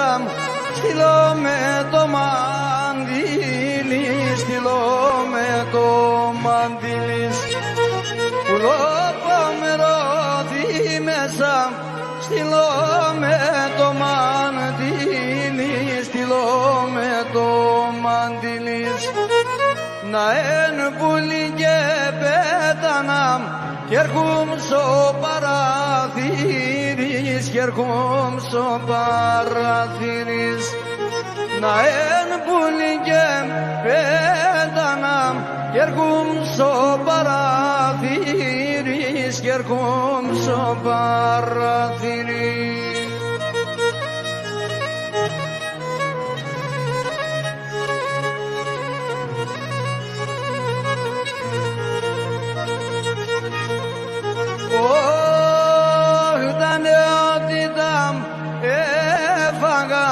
μέσα, στείλω με το μαντήλι, στείλω με το μαντήλι. Πουλόπαμε ρώτη μέσα, στείλω με το μαντήλι, στείλω με το μαντήλι. Να εν πουλί και πέτανα κι έρχομ στο παραθύρις, κι έρχομ στο παραθύρις. Να εν πουλί και πέτανα κι έρχομ στο παραθύρις, κι έρχομ στο παραθύρις. Όταν νεότητα έφαγα,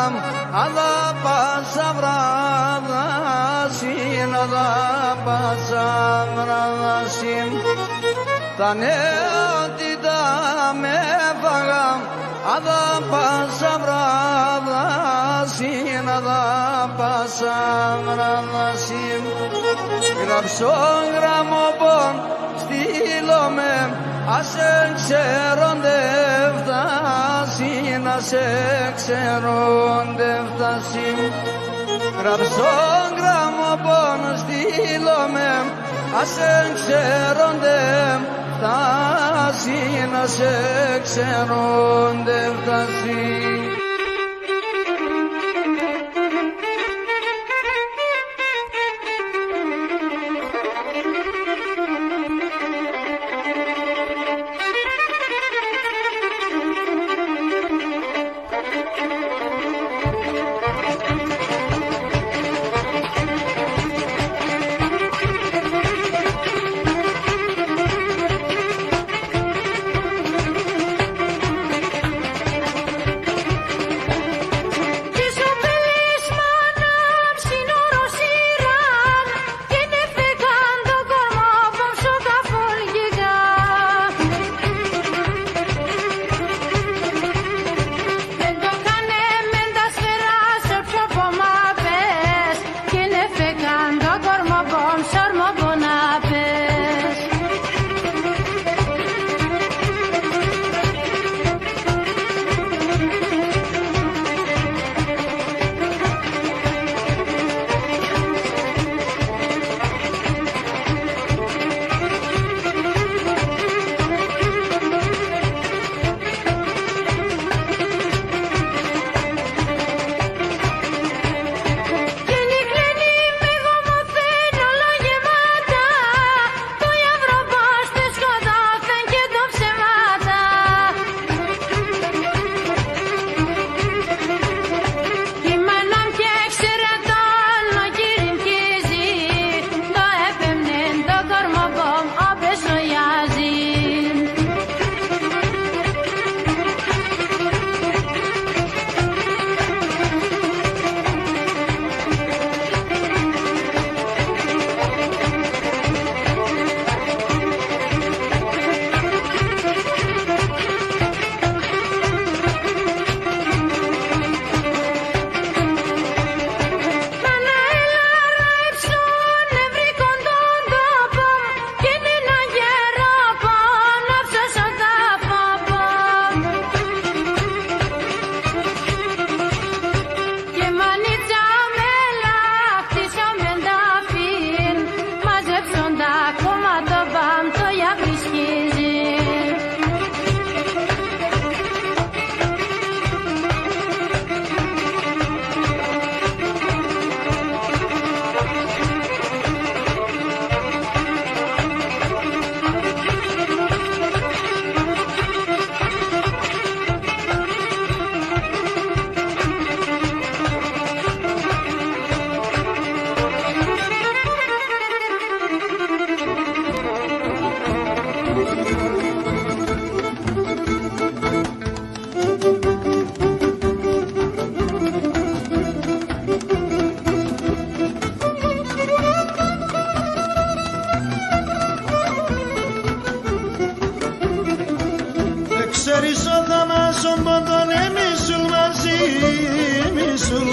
αλλά πάσα βράδασιν, αλλά πάσα βράδασιν. Τα νεότητα με έφαγα, αλλά πάσα βράδασιν, αλλά πάσα βράδασιν. Γράψω γραμμόπον, στείλω με, ας εξαιρώνται φτάσει, να σε εξαιρώνται φτάσει. Γράψω γραμμόπον, στείλω με, ας εξαιρώνται φτάσει, να σε εξαιρώνται φτάσει.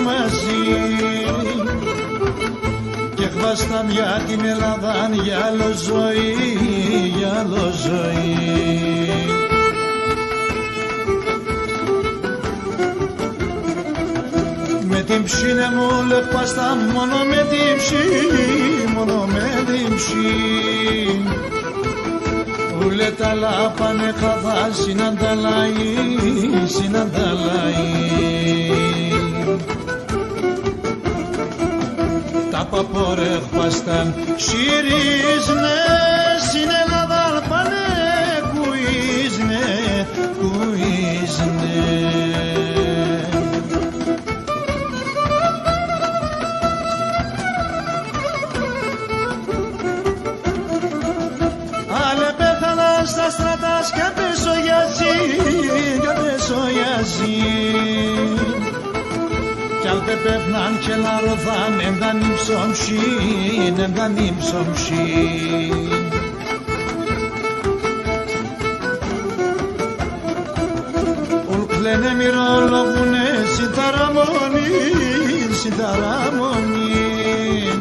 μαζί και χβάσταν για την Ελλάδα για άλλο ζωή, για άλλο ζωή. Με την ψήνε μου λεπάστα μόνο με την ψή, μόνο με την ψή. Ούλε τα λάπανε χαδά συνανταλαεί, συνανταλαεί. Τα παπόρε χπάσταν συρίζνε, στην Ελλάδα πάνε κουίζνε, κουίζνε. Στα στρατάς κι απέσω για ζήν κι αν πεπέφναν και λαρωδάν ενταν ύψομψήν, ενταν ύψομψήν. Ουλκλένε μυρολογούνε συνταραμονήν, συνταραμονήν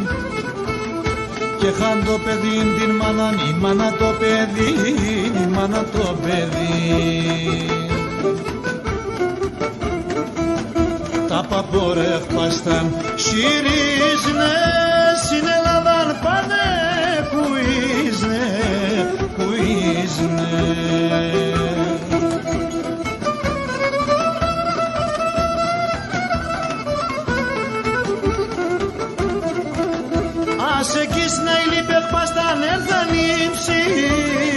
και χάν το παιδί την μάνα, η μάνα το παιδί, η μάνα το παιδί. Τα παπόρε χπάσταν συρίζνε, στην Ελλάδα πάνε κουίζνε, κουίζνε. Ας εκείς να ηλίπε χπάσταν έρθαν ύψη,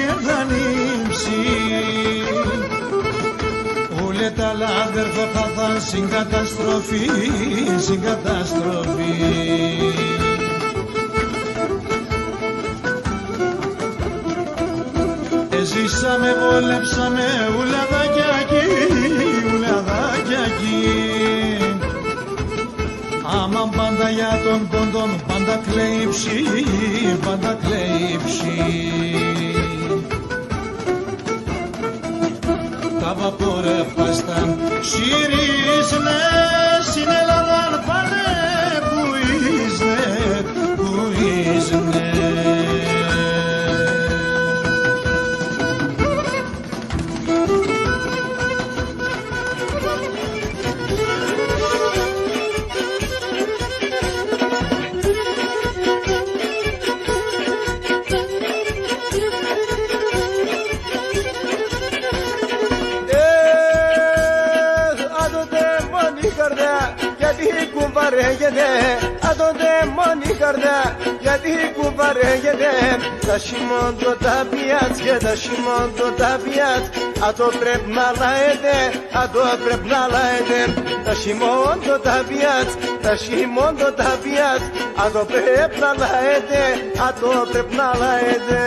έρθαν ύψη. Ούλε τα λάδερφα χαθάν στην καταστροφή, στην καταστροφή. Εζήσαμε, βολέψαμε ουλαδάκια εκεί, ουλαδάκια εκεί. Άμα πάντα για τον πόντον, πάντα κλαίψη, πάντα κλαίψη. Τα βαπόρε πάσταν συρίζνε, στην Ελλάδα πάνε κουίζνε, κουίζνε. Άδονται μόνη καρδιά, γιατί κουβαρέγεται. Τα σημόντο τα πιάτς και τα σημόντο τα πιάτς. Ατό πρέπει να λαέτε, ατό πρέπει να λαέτε. Τα σημόντο τα πιάτς, τα σημόντο τα πιάτς. Ατό πρέπει να λαέτε, ατό πρέπει να λαέτε.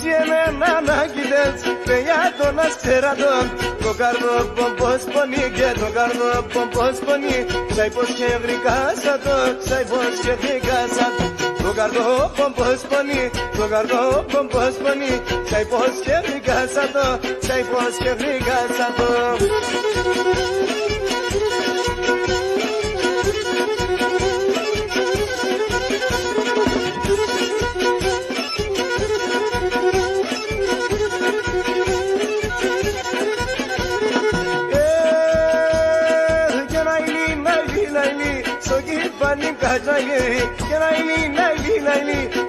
Siemena nagides, peyato nascerado. Το καρδό πομπός πονεί και το καρδό πομπός πονεί. Ξάι πως και βρήκα το, ξάι πως και βρήκα το. Το καρδό πομπός πονεί, το καρδό πομπός πονεί. Ξάι πως και βρήκα το, ξάι πως και βρήκα το.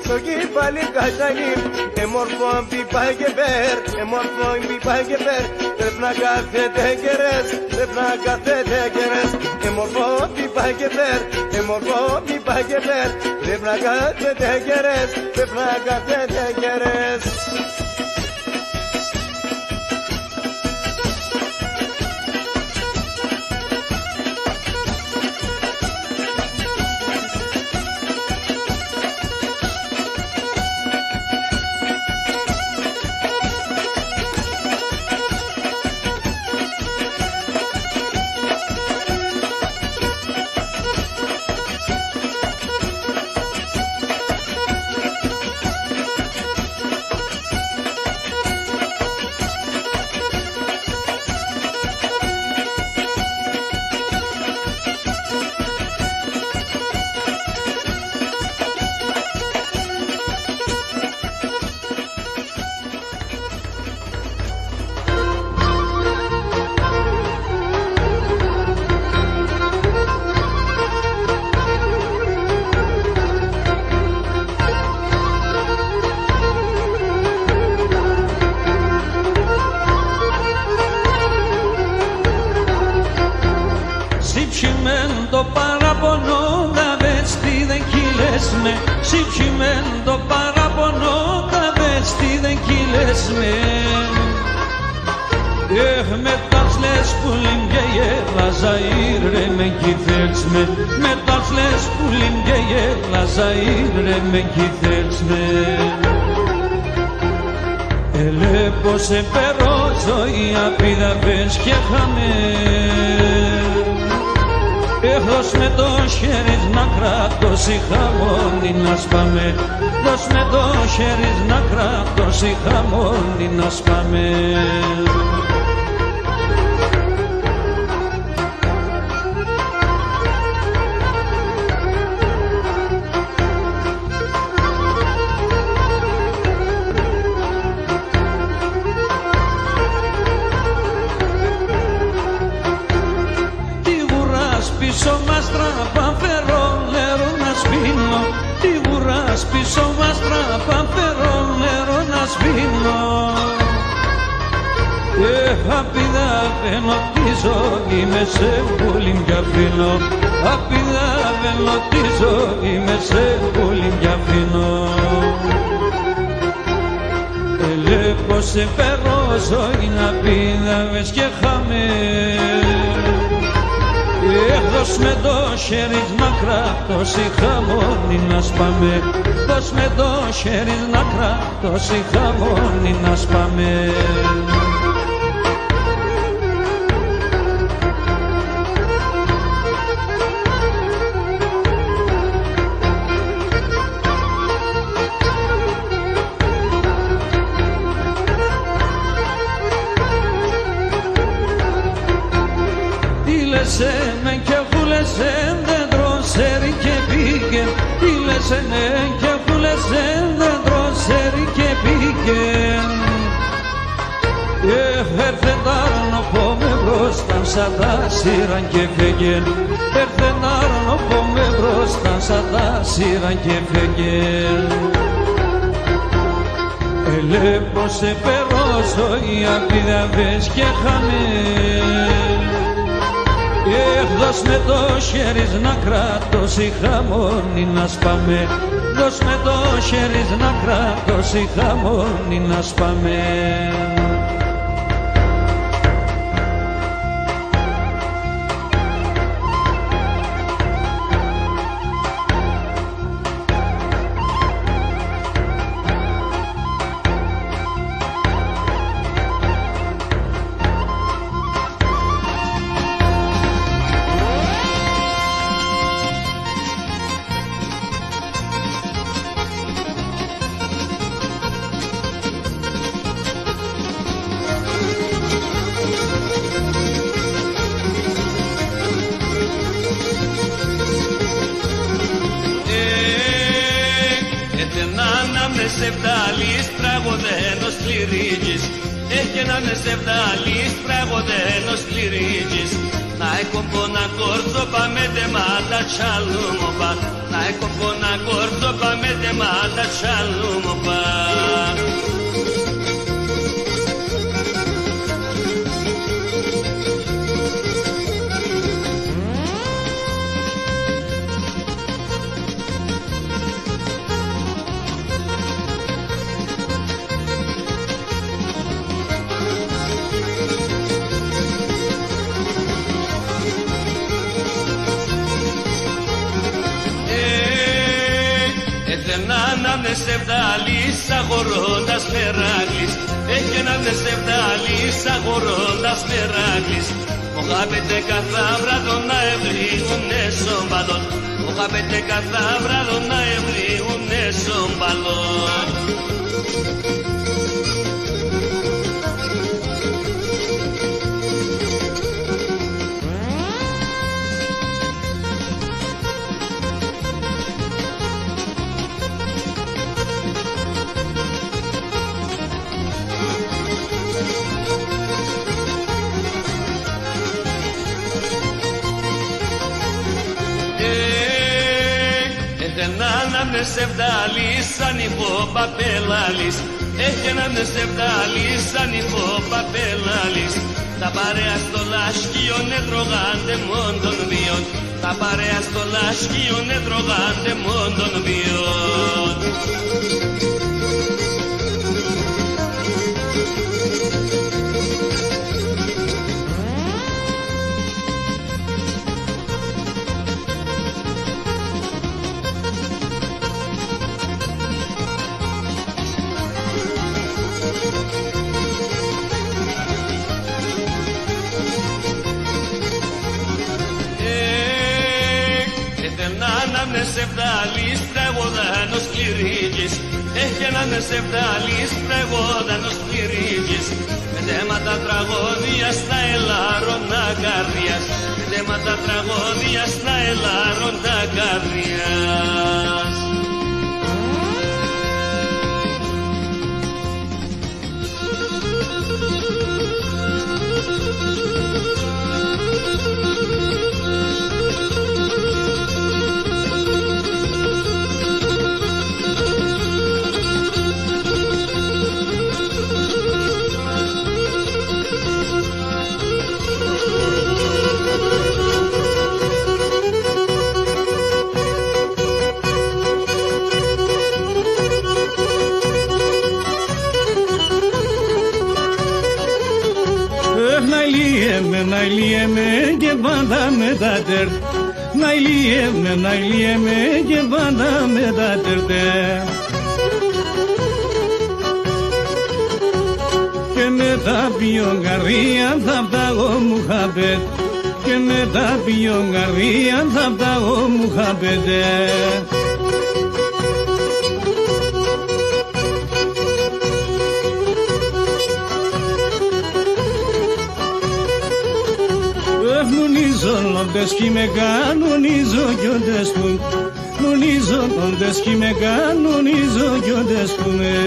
Στο κεφάλι καζάνι, εμορφόν πιπά και μπέρ, εμορφόν πιπά και μπέρ. Πρέπει να κάθετε καιρές, πρέπει να κάθετε καιρές. Εμορφόν πιπά και μπέρ, εμορφόν πιπά και μπέρ. Πρέπει να κάθετε καιρές, πρέπει να κάθετε καιρές. me, sicimento parabono da vesti δεν κύλες με. Με τας λες που λιμπιέ Λαζαΐρ ρε με κιθέλς με τας λες που λιμπιέ Λαζαΐρ ρε με κιθέλς με. Ελέ πως επερώ ζωή απίδαβες και χαμέ. Δώσ' με το χέρι να κράτωσει χαμόνι να σπάμε. Δώσ' με το χέρι να κράτωσει χαμόνι να σπάμε. Πίσω μας τραπά φέρω νερό να σβήνω. Τι βουράς πίσω μας τραπά φέρω νερό να σβήνω. Απειδαβαίνω τη ζωή με σε πουλήν κι αφήνω. Απειδαβαίνω τη ζωή με σε πουλήν κι αφήνω. Ελέ πως σε φέρω ζωή να πειδαβες και χαμέ. Δώσ' με το χέρι να κράτωσει χαμόνι να σπάμε. Δώσ' με το χέρι να κράτωσει χαμόνι να σπάμε. Με και βούλεσαι δέντρο σέρι και πήγε. Τίλεσαι με και βούλεσαι δέντρο σέρι και πήγε. Έρθε τ' αρνοπό με μπροστά σαν τα σύραν και φεγγεν. Έρθε τ' αρνοπό με μπροστά σαν τα σύραν και φεγγεν. Ελέ πως σε περώ ζωή απειδαβες και χαμέ. Δώσ' με το χέρι να κράτωσει χαμόνι να σπάμε. Δώσ' με το χέρι να κράτωσει χαμόνι να σπάμε. Σεφτάλης τραγωδένος κληρίγης. Έχει να με σεφτάλης τραγωδένος κληρίγης. Να έχω να κόρτσο πάμε τε μάτα τσαλούμοπα. Να έχω να κόρτσο πάμε τε μάτα τσαλούμοπα. Να με σεφτάλης αγορώντας μεράγλης. Έχει να με σεφτάλης αγορώντας μεράγλης. Μοχάπετε καθά βράδο να ευρύουνε σομπαλόν. Μοχάπετε καθά βράδο να ευρύουνε σομπαλόν. Να με σεφτάλης σαν υποπαπελάλης. Έχει να με σεφτάλης σαν υποπαπελάλης. τα παρέα στο λάσκιο τρώγαντε μόν των βίων, τα παρέα στο λάσκιο τρώγαντε μόν των βίων. Σε φτάλεις τραγωδάνος κληρίγης, έχει έναν σε φτάλεις τραγωδάνος κληρίγης, με θέματα τραγωδία στα ελάρωνα καρδιάς, με θέματα τραγωδία στα ελάρωνα καρδιάς. Να ηλιέμαι και πάντα με τα τερ, να ηλιέμαι και πάντα με τα τερ. Και με τα πιονγκαρία θα πτάγω μου χαπέτ, και με τα πιονγκαρία θα πτάγω μου χαπέτ. Νουνίζονται κι με κανονίζω κι όντες που, νουνίζονται κι με κανονίζω κι όντες που με.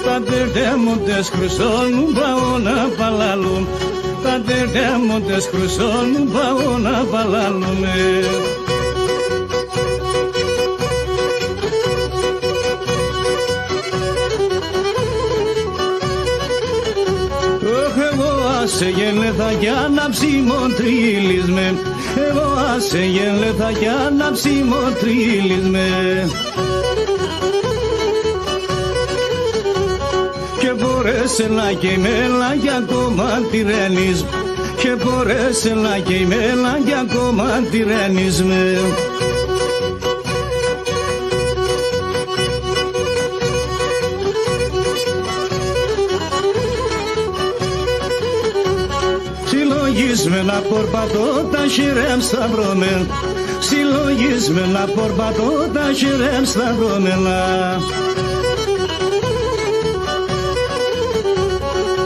Τα τερτέμοντες χρυσώνουν πάω να παλάλουν, τα τερτέμοντες χρυσώνουν πάω να παλάλουν. Άσε γελέθα για να ψημοτρίλεις με, εγώ άσε γελέθα για να ψημοτρίλεις με. Και μπορέσε να και η μέλα για κομμάτι ρένεις, και μπορέσε να και η μέλα για κομμάτι ρένεις με. Συλλογισμένα πορπατώ τα χειρέμ σταυρωμένα, συλλογισμένα πορπατώ τα χειρέμ σταυρωμένα.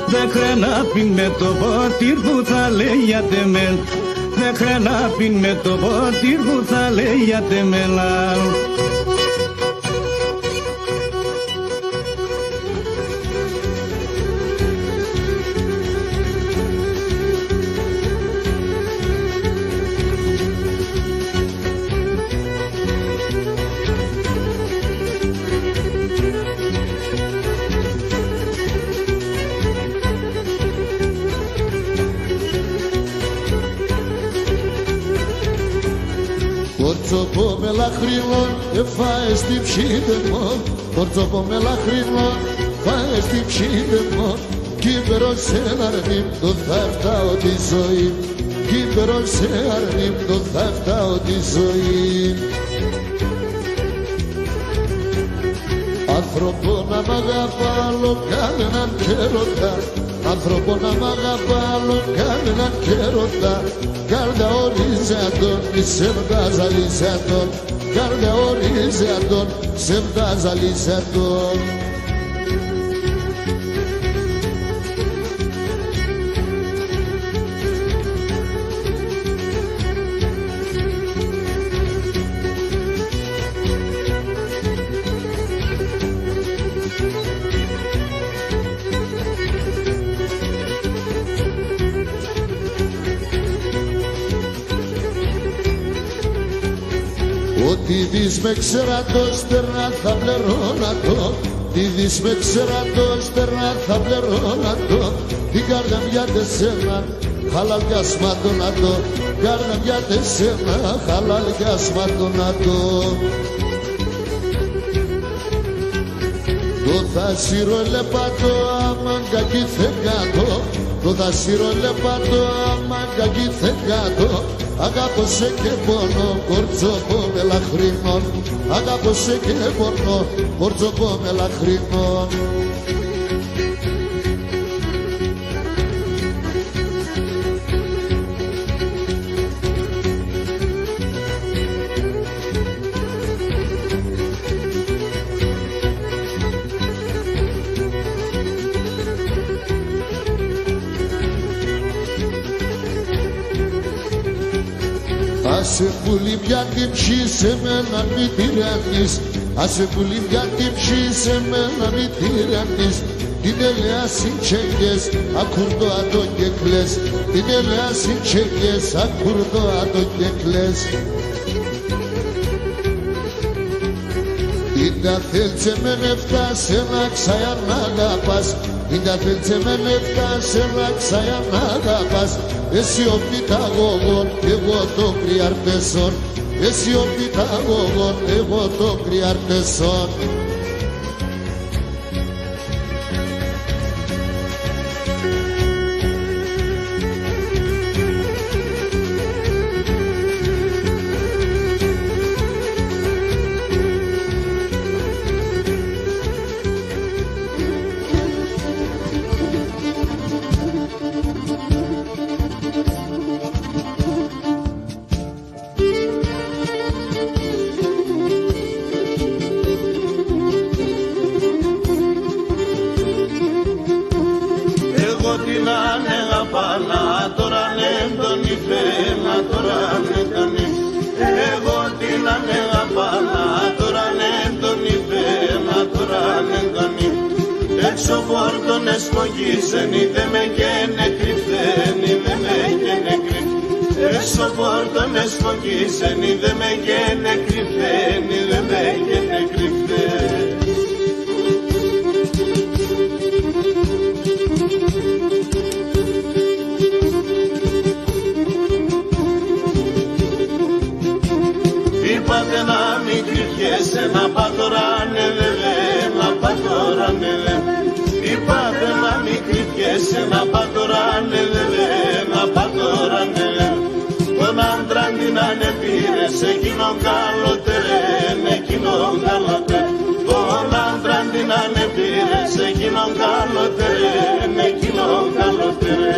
Δεν χρενάπιν με το ποτήρ που θα λέει για τεμέν, δεν χρενάπιν με το ποτήρ που θα λέει για τεμένα. Porcopo me la hrilo e fai sti pshitemo, porcopo me la hrilo, fai sti pshitemo, kibero se arnim do thafta o ti zoim, kibero se arnim do thafta o ti zoim. Άνθρωπο να μ' αγαπάλω κανέναν και ρωτά, άνθρωπο να μ' αγαπάλω κανέναν και ρωτά. Καρδιά οριζέντον, ψεύδας αλυσέντον, καρδιά οριζέντον, ψεύδας αλυσέντον. Ό,τι δεις με ξερατό στερνά θα πληρώνω το, Ό,τι δεις με ξερατό, στερνά θα πληρώνατο. Την καρδιά για τεσένα, χαλαλιά σματώνατο. Καρδιά για τεσένα, χαλαλιά σματώνατο. Το δασίρο λεπάτο, αμάγκα κι θεκάτο. Το δασίρο λεπάτο, αμάγκα κι θεκάτο. Αγάπω σε και πόνο, κορτσόπο με λαχρινών. Αγάπω σε και πόνο, κορτσόπο με λαχρινών. Άσε πουλί πια την ψή σε μένα μη τυραννείς. Άσε πουλί πια την ψή σε μένα μη τυραννείς. Την ελεά συντσέγγες, ακουρδό ατό και κλαις. Την ελεά συντσέγγες, ακουρδό ατό και κλαις. Την τα θέλτσε με νεφτά σε να ξαιά να αγαπάς. Την τα θέλτσε με νεφτά σε να ξαιά να αγαπάς. Εσύ ο πιταγωγόν, εγώ το κρυαρτεσόν. Εσύ ο πιταγωγόν, εγώ το κρυαρτεσόν. Έξω φόρτον εσφογίσεν, είδε με και νεκρυφθέν, είδε με και νεκρυφθέν. Έξω φόρτον εσφογίσεν, είδε με και νεκρυφθέν, είδε με και νεκρυφθέν. Είπατε να μην κρυφιέσαι, να πατωράνε δε, να πατωράνε δε. Είπατε να μην κρυφιέσαι, να πατωράνε δε, να πατωράνε δε. Τον άντρα την ανεπήρες, εκείνον καλότερε, εκείνον καλότερε. Τον άντρα την ανεπήρες, εκείνον καλότερε, εκείνον καλότερε.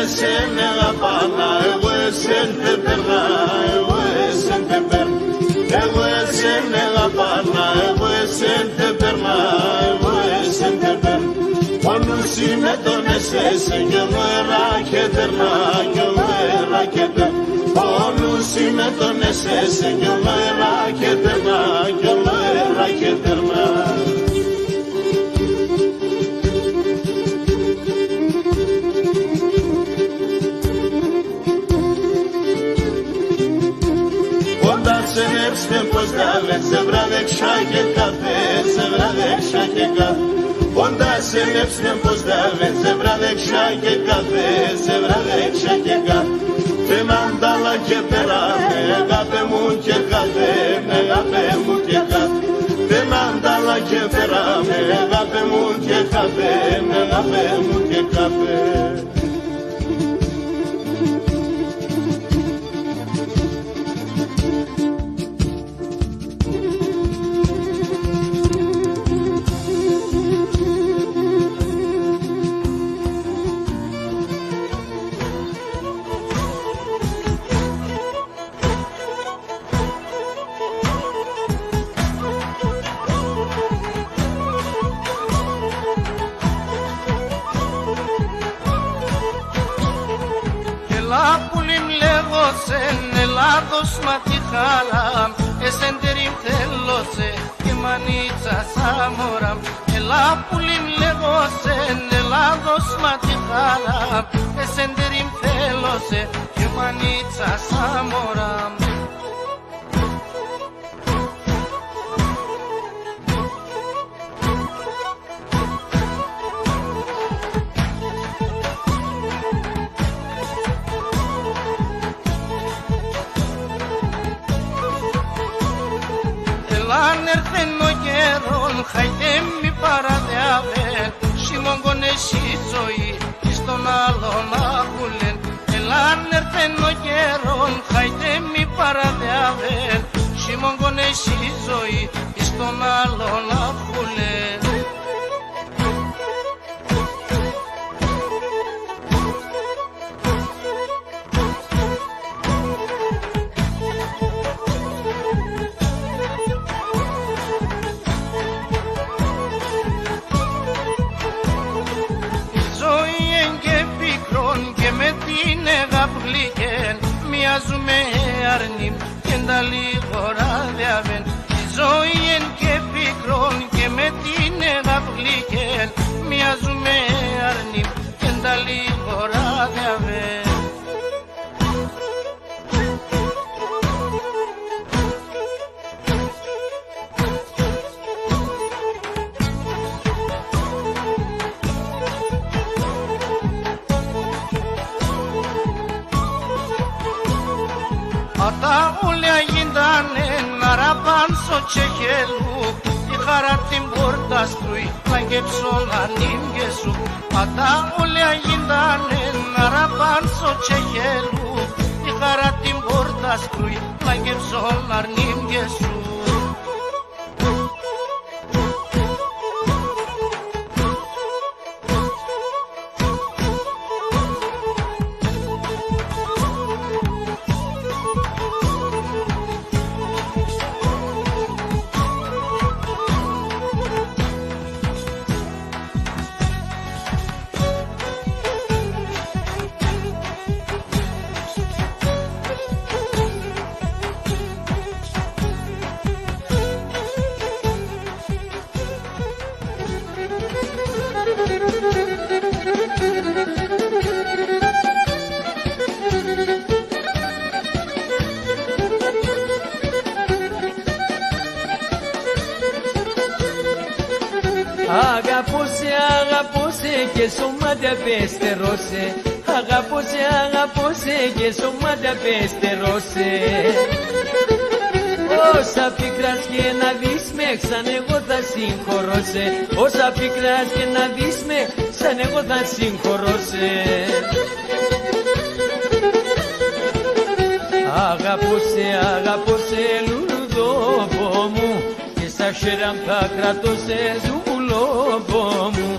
Εσέν αγαπάνα, εγώ εσέν δεν περνά, εγώ εσέν δεν περνά. Εγώ εσέν αγαπάνα, εγώ εσέν δεν περνά, εγώ εσέν δεν περνά. Μόνος είμαι τον εσέσαι κι εγώ έρα και τερνά, κι εγώ έρα και τερνά. Μόνος είμαι τον εσέσαι κι εγώ έρα και τερνά, κι εγώ έρα και τερνά. Σενέψτε πως τα λες, ζευράδεξα και καφέ, ζευράδεξα και καφέ. Όντα σενέψτε πως τα λες, ζευράδεξα και καφέ, ζευράδεξα και καφέ. Τε μαντάλα και περάμε, αγάπη μου και καφέ, αγάπη μου και καφέ. Τε μαντάλα και περάμε, αγάπη μου και καφέ, αγάπη μου και καφέ. Ελλάδος μα τη χάλαμ, εσέν τερίμ θέλωσε και μανίτσα σαμόραμ. Ελά πουλίμ λέγωσεν, Ελλάδος εσέντεριμ θέλω σε και μανίτσα σαν μωρά. Αν έρθεν ο καιρόν, χαϊδέ μη παραδιάβεν, σιμόγκον εσύ ζωή, εις τον άλλον άκουλεν. Αν έρθεν ο καιρόν, χαϊδέ μη παραδιάβεν, σιμόγκον εσύ ζωή, εις τον άλλον άκουλεν. Μοιάζουμε αρνήμ και τα λίγορα διαβέν. Η ζωή εν και πικρόν και με την εγαπλήκεν. Μοιάζουμε αρνήμ και τα λίγορα διαβέν. Ata ulea gindane narapan sochehelu I haratim bordastrui la gepson anim gesu. Ata ulea gindane narapan sochehelu I haratim bordastrui la gepson anim gesu. Αγαπώσε και σώματα πεστερώσε. Αγαπώσε και σώματα πεστερώσε. Όσα πικράς και να δεις με σαν εγώ θα συγχωρώ σε. Όσα πικράς και να δεις με σαν εγώ θα συγχωρώ σε. Αγαπώσε λουλουδόπο μου και στα χέρια θα κρατώ σε ζουμπουλόπο μου.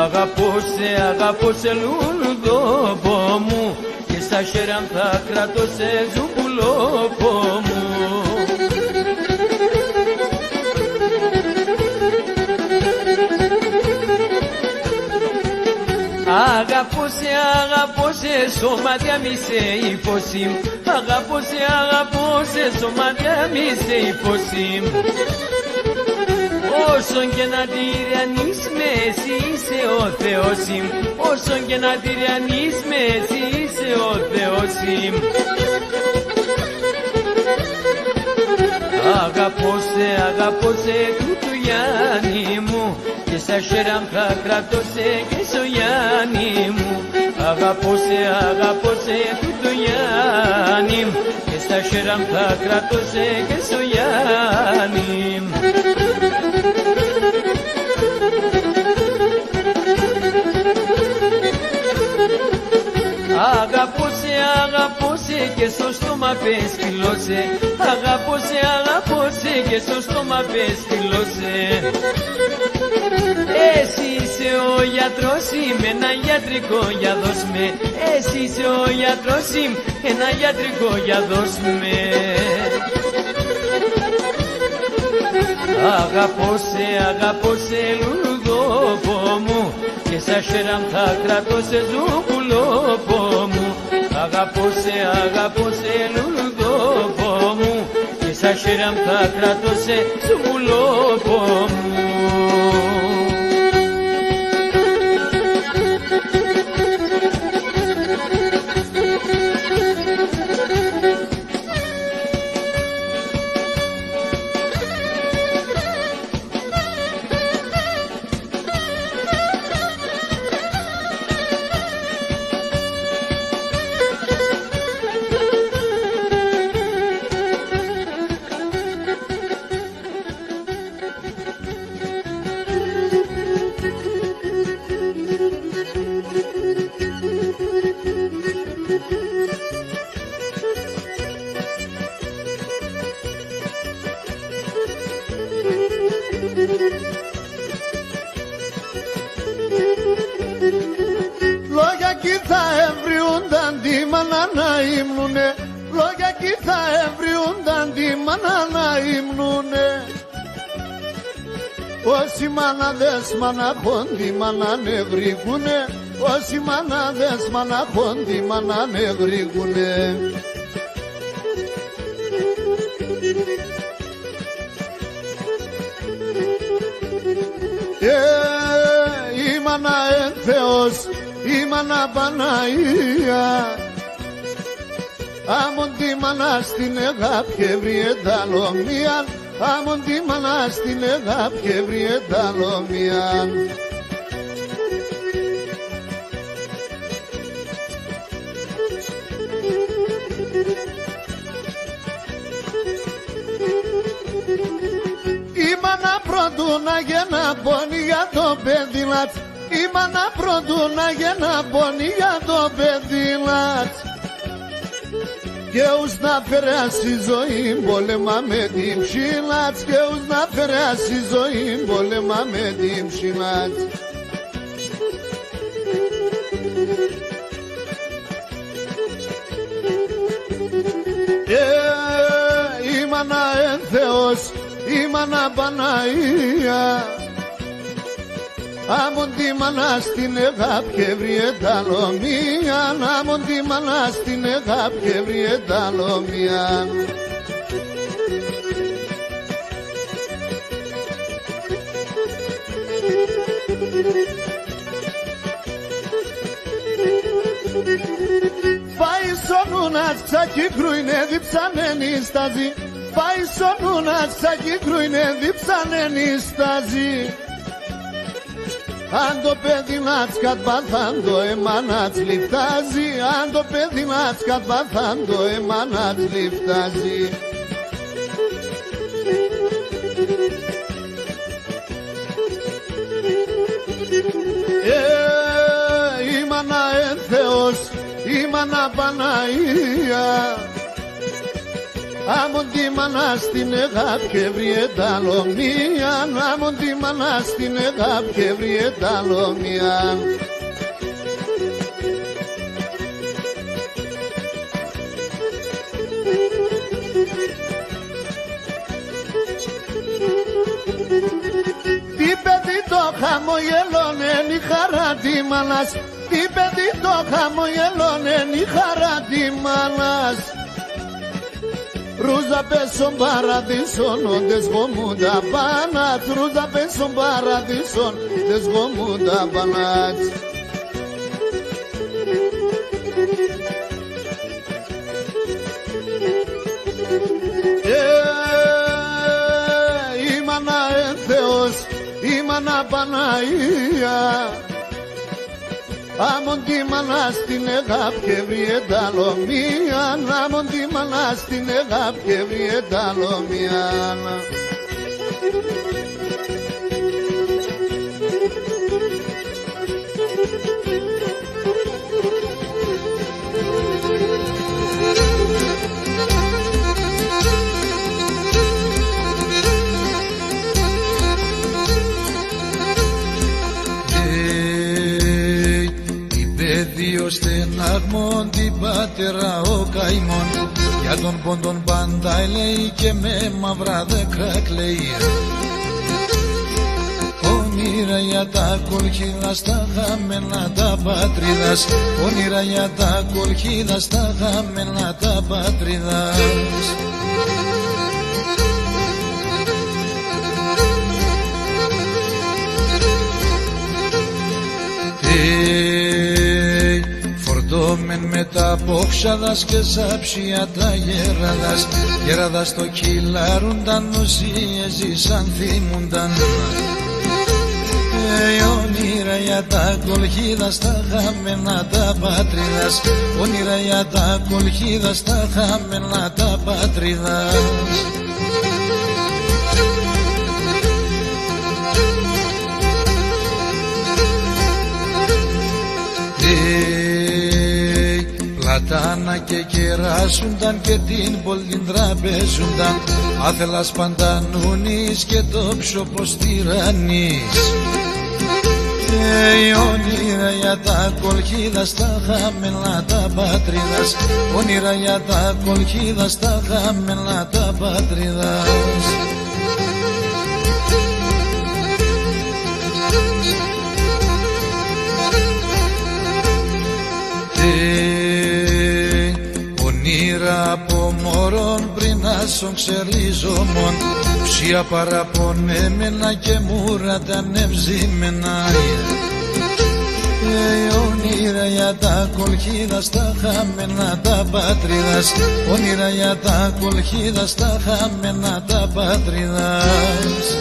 Αγαπώσε λουλουδόπο μου και στα χέρια θα κρατώ σε ζουμπουλόπο μου. Αγαπώσε σώματια μη σε υποσύμ. Αγαπώσε σώματια μη σε υποσύμ. Όσον και να τυραννείς με εσύ είσαι ο Θεός ημ. Όσον και να τυραννείς με εσύ είσαι ο Θεός ημ. Αγαπώσε τούτου Γιάννη μου και στα χέρια θα κρατώ σε και στο Γιάννη μου. Αγαπώσε τούτου Γιάννη μου και στα χέρια θα κρατώ σε και στο Γιάννη μου. Αγαπώσε και στο στόμα πες φιλώσε. Αγαπώσε και στο στόμα πες φιλώσε. Εσύ είσαι ο γιατρός είμαι ένα γιατρικό για δώσ' με. Εσύ είσαι ο γιατρός είμαι ένα γιατρικό για δώσ' με. Αγαπώσε λουλουδόπο μου και στα χέρια θα κρατώ σε ζουμπουλόπο μου. Αγαπώσε λουλουδόπο μου και στα χέρια θα κρατώ σε ζουμπουλόπο μου. εκεί θα εβριούνταν τη μάνα να υμνούνε. Όσοι μάναδες μαναχόντι μανάνε γρήγουνε, όσοι μάναδες μαναχόντι μανάνε γρήγουνε. Η μάνα εν Θεός, η μάνα Παναγία, άμον τη μάνα στην αγάπη ευρύ ενταλομίαν, άμον τη μάνα στην αγάπη ευρύ ενταλομίαν. Η μάνα πρώτου να γεννά πόνι για το παιδί λάτς, η μάνα πρώτου να γεννά πόνι για το παιδί λάτς. Και ους να φεράσει ζωή πόλεμα με την ψηλάτς, και ους να φεράσει ζωή πόλεμα με την ψηλάτς. Η μάνα εν Θεός, η μάνα Παναγία, άμον τη μάνα στην αγάπη ευρύ ενταλομίαν, άμον τη μάνα στην αγάπη ευρύ ενταλομίαν. Πάει σωνούνας ξακύκρου είναι διψανένη σταζή, πάει σωνούνας ξακύκρου είναι διψανένη σταζή. Αν το παιδί να σκατπαθάν το αίμα να τσλιφτάζει, αν το παιδί να σκατπαθάν το αίμα να τσλιφτάζει. Η μάνα εν Θεός, η μάνα Παναγία, άμον τη μάνα στην αγάπη ευρύ ενταλομίαν, άμον τη μάνα στην αγάπη ευρύ ενταλομίαν. Τι παιδί το χαμογελώνεν η χαρά τη μάνας, τι παιδί το χαμογελώνεν η χαρά τη μάνας. Ρούζα πέσον παραδείσον, οντες γομούντα πανάτ, ρούζα πέσον παραδείσον, οντες γομούντα πανάτ. Η μάνα εν Θεός, η μάνα Παναγία, άμον τη μάνα στην αγάπη ευρύ ενταλομίαν, άμον τη μάνα στην αγάπη ευρύ ενταλομίαν. Δύο στενάγμον την πατέρα ο καημόν, για τον πόντον πάντα λέει και με μαύρα δέκα κλαίει. Όνειρα για τα κολχίδα στα χαμένα τα πατρίδας, όνειρα για τα κολχίδα στα χαμένα τα πατρίδας. Φορτώμεν με τα πόξαδας και σάψια τα γέραδας, γέραδας το κυλάρουνταν, ουσίες ζήσαν θύμουνταν. Όνειρα για τα κολχίδα στα χαμένα τα πατρίδας, όνειρα για τα κολχίδα στα χαμένα τα πατρίδας. Πλατάνα και κεράσουνταν και την πόλην τραπέζουνταν, άθελας παντανούνης και το ψωπος τυραννής. Όνειρα για τα κολχίδα στα χαμηλά τα πατρίδας, όνειρα για τα κολχίδα στα χαμηλά τα πατρίδας. Όνειρα από μωρών πριν να σον ξελίζομον, ψία παραπονέμενα και μούρα τα νευζήμενα. Όνειρα για τα κολχίδα στα χαμένα τα πατρίδας, όνειρα για τα κολχίδα στα χαμένα τα πατρίδας.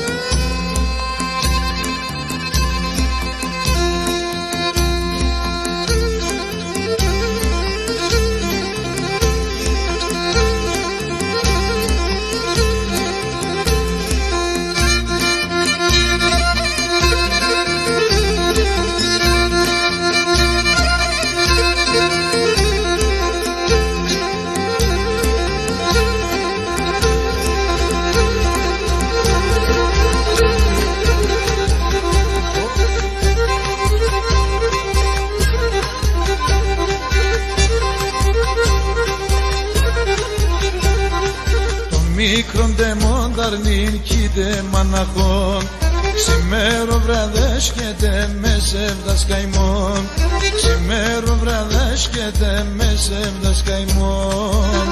Μικρόν δε μονταρνίν κι δε μαναχόν, ξημέρο βραδές και δε μεσεύδας καημόν, ξημέρο βραδές και δε μεσεύδας καημόν.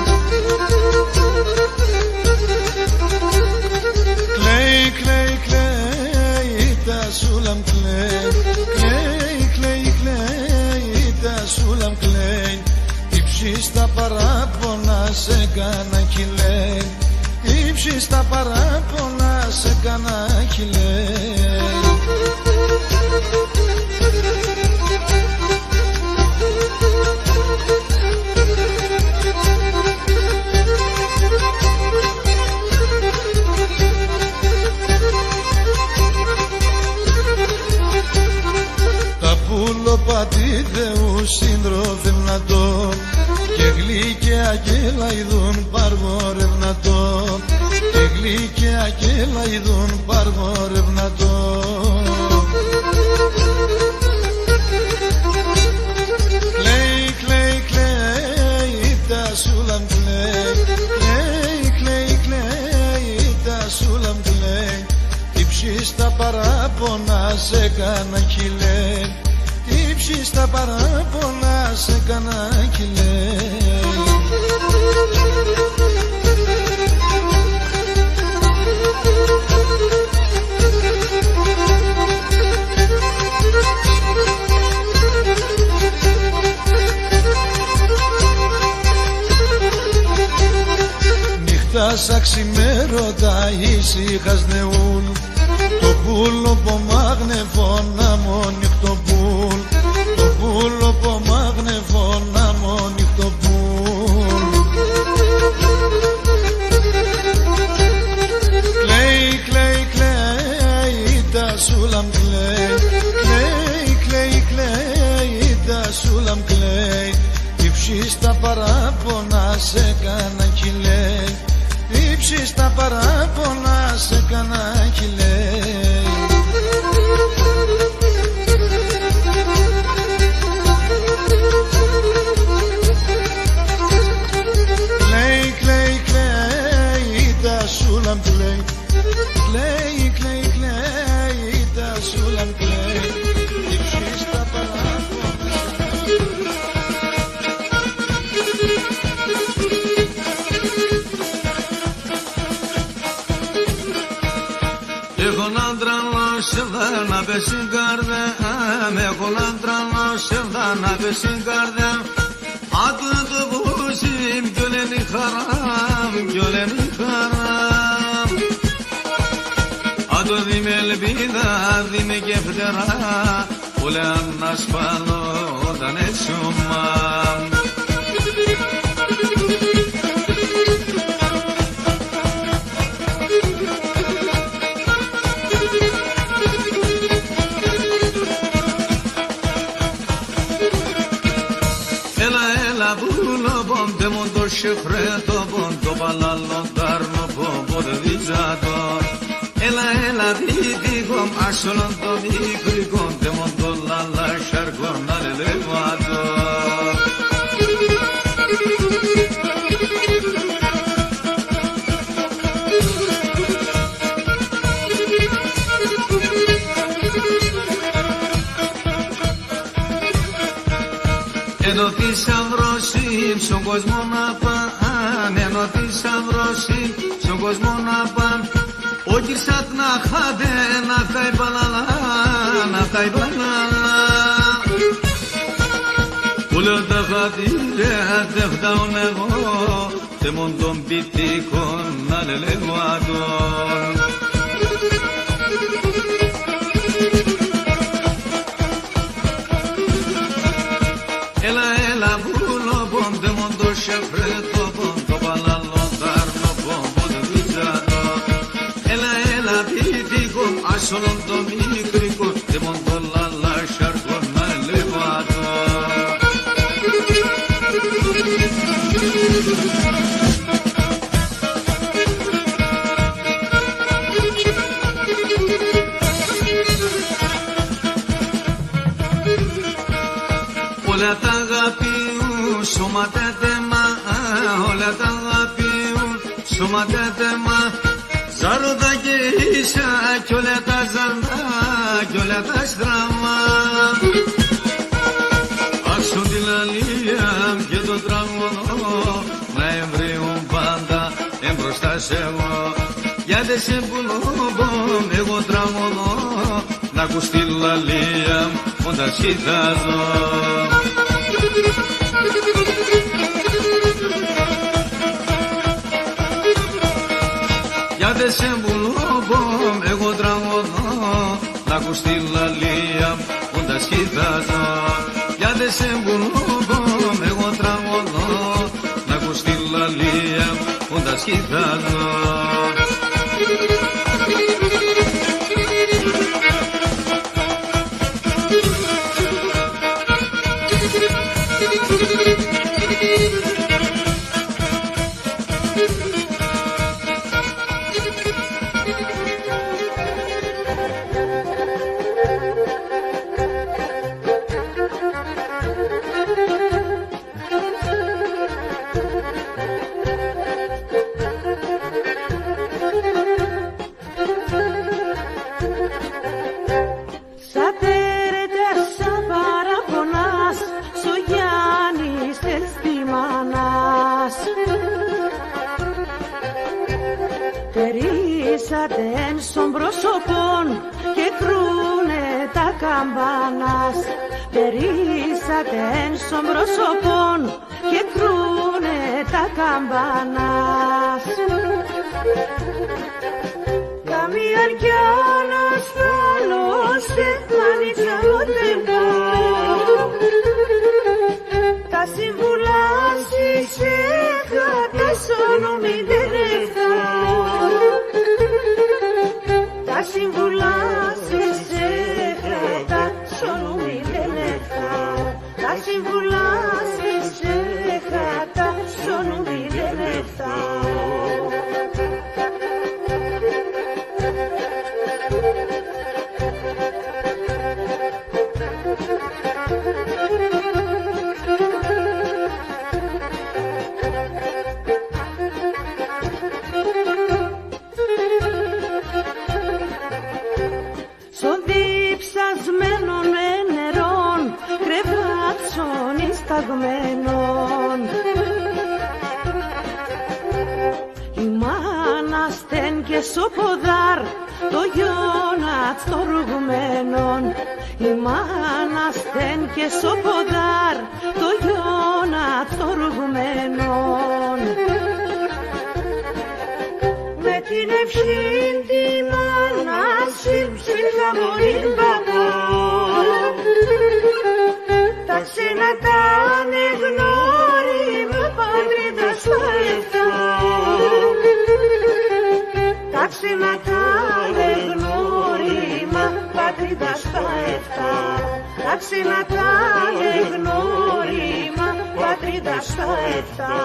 Κλαίει, κλαίει, κλαίει τα σούλαμ κλαίει, κλαίει, κλαίει, κλαίει τα σούλαμ κλαίει, ύψη στα παράπονα σε κάνα κι λέει, ύψη στα παράπονα σε κάνα κι λέει. Τα πουλοπατή Θεού συντροφευνατών και γλυκαία και λαϊδούν παργορευνατών, και γλυκαία και λαϊδούν παργορευνατών. Κλαίει, κλαίει, κλαίει τα σούλαμ κλαίει, κλαίει, κλαίει, κλαίει τα σούλαμ κλαίει, ύψη στα παράπονα σε κάνα κι λέει, ύψη στα παράπονα σε κάνα κι λέει. Νύχτα σαν ξημέρωτα ήσυχας νεούλ, το πουλο πομάγνευόνα μονιχτό πουλ, το πουλο πομάγνευόνα μονιχτό πουλ. Κλαίει, κλαίει, κλαίει τα σούλαμ κλαίει, κλαίει, κλαίει, κλαίει τα σούλαμ κλαίει, ύψη στα παράπονα σε κάνα κι λέει, ύψη στα παράπονα σε κάνα κι λέει. Κλαίει, κλαίει, κλαίει τα σούλαμ κλαίει, κλαίει, κλαίει, κλαίει τα σούλαμ κλαίει, ύψη στα παράπονα. Έχω να τραλώσω να πες στην καρδιά, έχω να τραλώσω να πες στην καρδιά, άτου το πούσιμ κι όλη χαράμ, κι όλη χαράμ. Άτου δι' με ελπίδα, δι' με και φτερά, που λέει να σπάνω όταν έτσι ομάμ. Shifreto bon to balalo darno po bodvizato Έλα, έλα, δίδυγον, ασόλον το μικρικόν, τε μοντό λαλά, σαρκόν, αλελεβάτο. Ενώ θησαυρός είναι στον κόσμο να πάνε, ενώ θησαυρός είναι στον κόσμο να πάνε. Ο κυρσάτ να χάτε, να χάει παλαλά, να χάει παλαλά. Ούλα τα χατήρια, δεν φτάουν εγώ, τε μον τον πιτίκον, να λελεύω αντών. Έλα, έλα, βούλο, πον, τε μον το σεφρέτο, πον, το παλαλό, τάρνο, πον, πον, το βιτζάτο. Έλα, έλα, πιτίκον, ασόλον το μικρικόν, τε μον το λαλά, σαρκόν, να λεβάτο. Όλα τα αγαπιούν σωματέτεμα, όλα τα αγαπιούν σωματέτεμα. Ζάροντα και ίσα κι όλα τα ζαρδά κι όλα τα στραμμά. Άξον τη λαλία και το τραγωνό, να εμβρύουν πάντα εμπροστά σ' εγώ. Για δε σε πουλώμπον εγώ τραγωνώ, να ακούς τη λαλία όταν σχητάζω. Για δε σε πουλώμπον εγώ τραγωνώ, να ακούς τη λαλία όταν σχητάζω. Για δε σε πουλώμπον εγώ τραγωνώ, να ακούς τη λαλία όταν σχητάζω. Περίσατε εν στον πρόσωπον και κρούνε τα καμπάνας. Περίσατε εν στον πρόσωπον και κρούνε τα καμπάνας. Καμίαν κι ανασφάλωστε μανίτσα μοντεμπό. Τα συμβουλά συσέχα τα σονομιδερεύτα. Τα συμβουλά συσέχα τα σονομιδερεύτα. Τα συμβουλά συσέχα τα σονομιδερεύτα. Η μάνα στεν και σοποδάρ το γιόνατ στοργμένον. Η μάνα στεν και σοποδάρ το γιόνατ στοργμένον. Με την ευχή τη μάνα ψήφα μωρήν παπά. Τα ξένα τα ανεγνώριμα πατρίδα στα εφτά. Τα ξένα τα ανεγνώριμα πατρίδα στα εφτά. Τα ξένα τα ανεγνώριμα πατρίδα στα εφτά.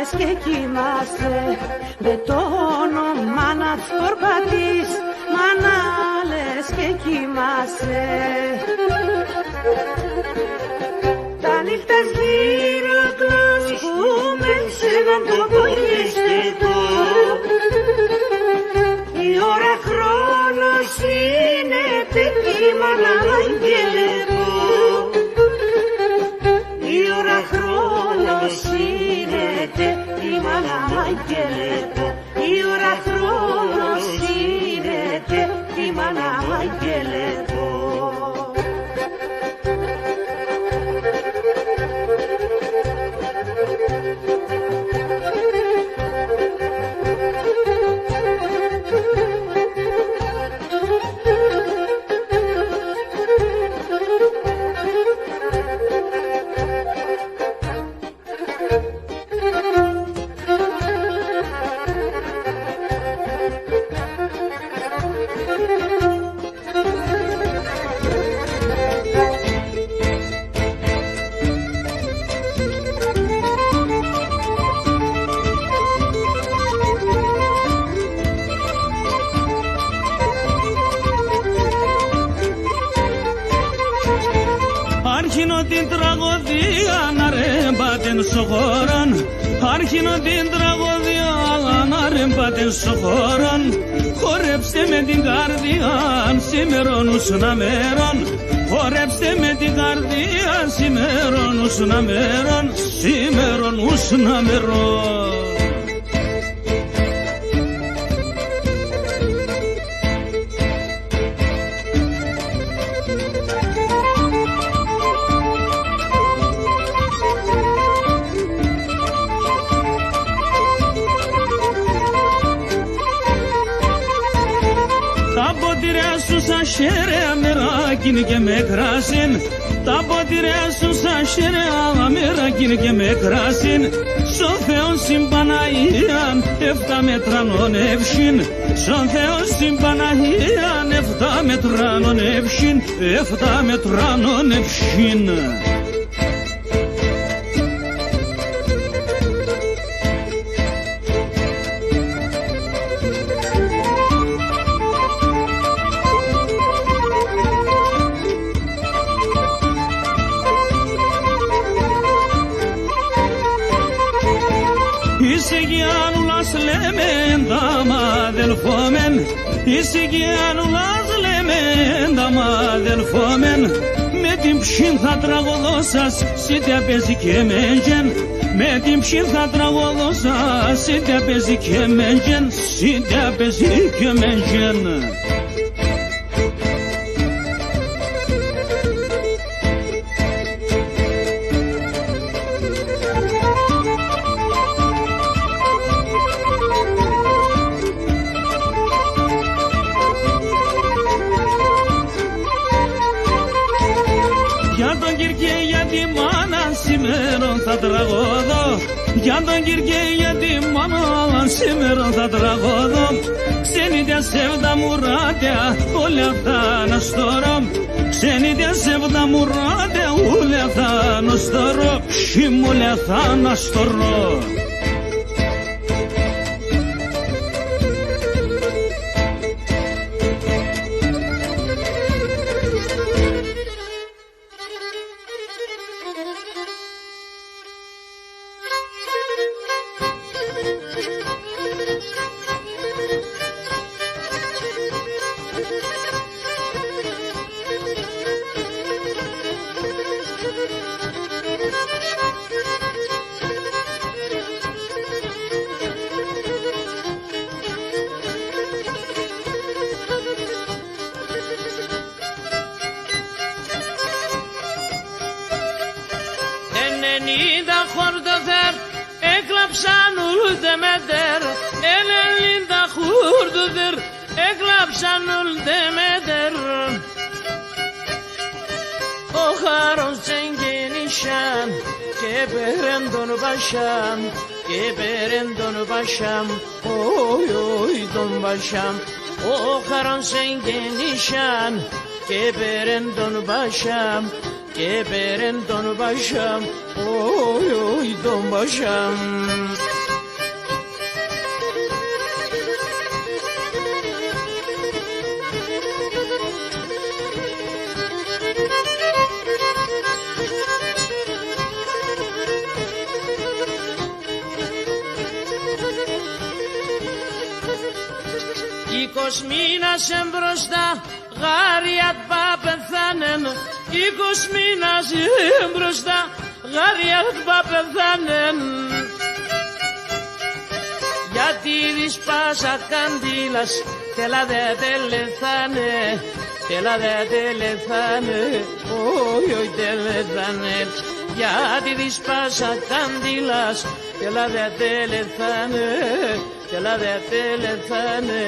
λες και κοιμάσαι, με το όνομα να φορπατείς, μάνα λες και κοιμάσαι. Τα νύχτας γύρω κλός που με ξέναν το πολυστικό, η ώρα χρόνος είναι τεκίμα να αγγελεύω. Η ώρα χρόνος είναι τεκίμα να αγγελεύω. Η ώρα χρόνος είναι τεκίμα να αγγελεύω. Άρχινο την τραγωδία να ρέμπατεν στο χώρον, άρχινο την τραγωδία να ρέμπατεν στο χώρον. Χορέψτε με την καρδιά σήμερον ουσνα μέρον, χορέψτε με την καρδιά σήμερον ουσνα μέρον, σήμερον ουσνα μέρον. Τα ποτήρια σου σαν σέρεα μεράκιν και με κράσιν, τα ποτήρια σου σαν σέρεα μεράκιν και με κράσιν. Σο Θεόν συμπαναγίαν 7 μέτρανον εύσιν, σο Θεόν συμπαναγίαν 7 μέτρανον εύσιν, 7 μέτρανον εύσιν. Είσαι γιάνουλας λέμε εντάμα αδελφόμεν, είσαι γιάνουλας λέμε εντάμα αδελφόμεν. Με την ψήν θα τραγωδώ σας, σίτε παίζει και μέντζεν. Με την ψήν θα τραγωδώ σας, σίτε παίζει και μέντζεν, σίτε παίζει και μέντζεν. Για τον Κυρκέ για τη μάνα σήμερον θα τραγωδώ, για τον Κυρκέ για τη μάνα σήμερον θα τραγωδώ. Ξένητε σέβδα μουράτια όλα αυτά να στορώ, ξένητε σέβδα μουράτια όλα αυτά να στορώ, ψήμ όλα αυτά να στορώ. Ενενήντα χορδοθέρ έκλαψαν ούλτε μετέρ, 90 χορδοθέρ έκλαψαν ούλτε μετέρ. Ο χάρος εγγενήσαν και πέραν τον Πασάμ, και πέραν τον Πασάμ, όι όι τον Πασάμ. Ο χάρος εγγενήσαν και πέραν τον Πασάμ, και πέραν τον Πασάμ, όι όι τον Πασάμ. 20 μήνας εμπροστά γάριατ πα πεθάνεν, 20 μήνας εμπροστά γάριατ πα πεθάνεν. Γιατί δυσπάσα καντήλας τέλα δε τελεθάνε, τέλα δε τελεθάνε, όχι όχι τελεθάνε. Γιατί δυσπάσα καντήλας τέλα δε τελεθάνε, τέλα δε τελεθάνε,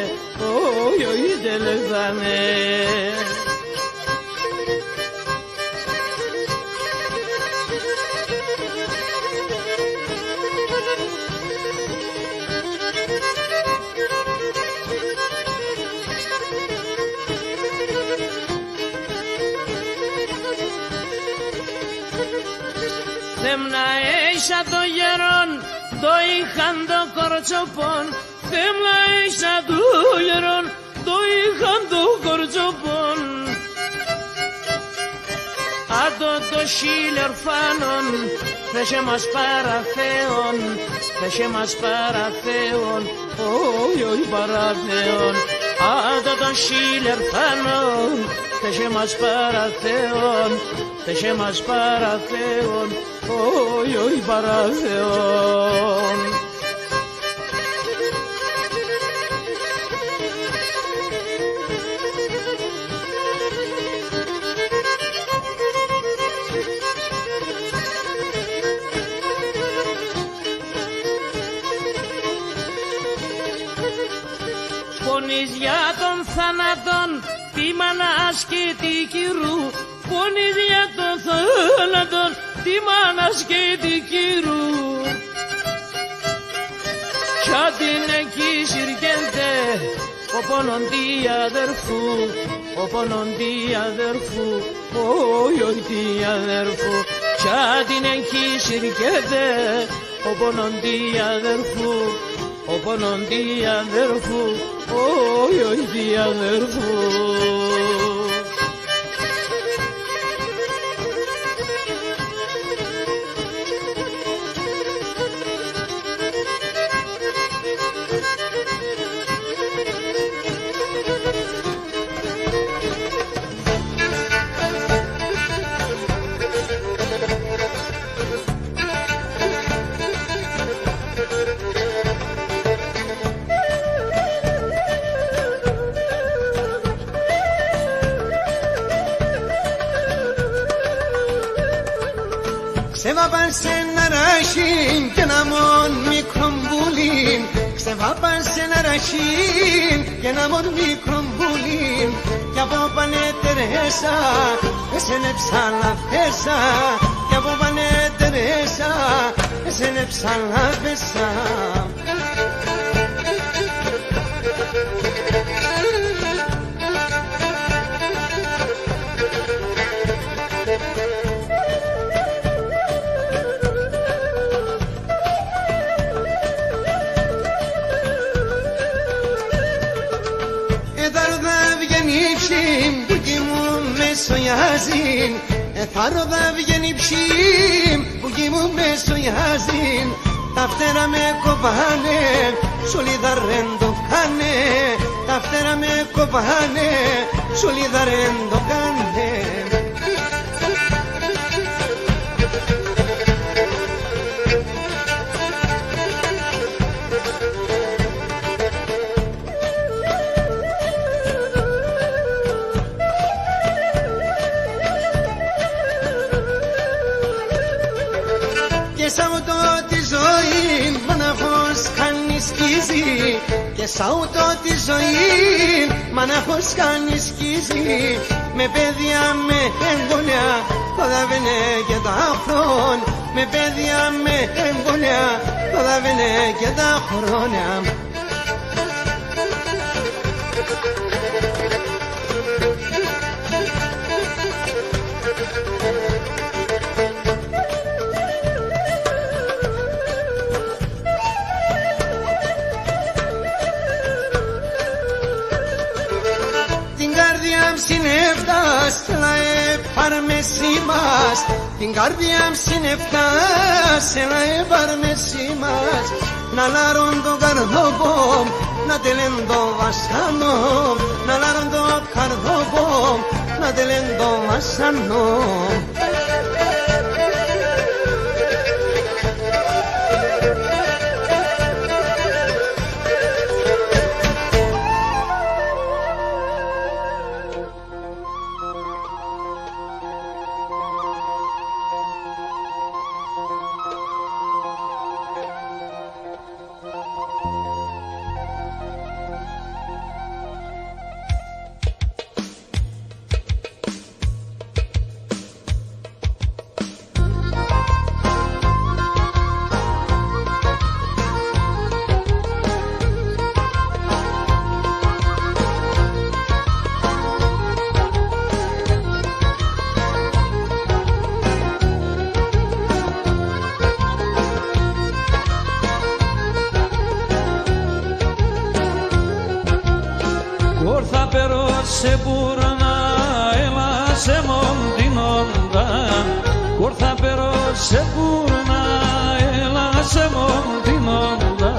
όχι όχι τελεθάνε. Θέμνα έισα το γερόν, το είχαν το κορτσοπόν. Θέμνα έισα το γερόν, το είχαν το κορτσοπόν. Άτο το σίλερ φάνον, θέσε μας παραθέον, θέσε μας παραθέον, όχι όχι παραθέον. Άτο το σίλερ φάνον, θέσε μας παραθέον, θέσε μας παραθέον, όχι όχι παραθέον. Πονείς για τον θάνατον, τη μανάς και τη κυρού. Πονείς για τον θάνατον, τη μανάς και τη κυρού. Κι την εκεί συρκένται, ο πόνον τη αδερφού, ο πόνον τη αδερφού, όχι όχι τη αδερφού. Κι την εκεί συρκένται, ο πόνον τη αδερφού, ο πόνον τη αδερφού, όχι όχι τη αδερφού. Ξεβάπαν σε ένα ραχήν και ένα μόν μικρό μπουλίν. Ξεβάπαν σε ένα ραχήν και ένα μόν μικρό μπουλίν. Κι από πάνε Τερέσα, εσένε ψάλα πέσα. Κι από πάνε Τερέσα, εσένε ψάλα πέσα. Που κι μου μεσογιάζιν, εθάρω θα βγαίνει ψήμ που κι μου μεσογιάζιν. Τα φτερά με κοπάνε, σολιδαρέν το κάνε. Τα φτερά με κοπάνε, σολιδαρέν το κάνε. Και σ' αυτό τη ζωή μοναχός κάνει σκίζει. Και σ' αυτό τη ζωή μοναχός κάνει σκίζει. Με παιδιά με εγγονιά ποδαβαίνε και τα χρόνια. Με παιδιά με εγγονιά ποδαβαίνε και τα χρόνια. Συνεφτάς, έλα έπαρμε σήμας. Την καρδιά μου συνεφτάς, έλα έπαρμε σήμας. Να λάρουν τον καρδόπο, να τελεν το βασανό, να λάρουν το καρδόκο, να τελεν το βασανό. Se burna ela se montinonda, corta pero se burna ela se montinonda,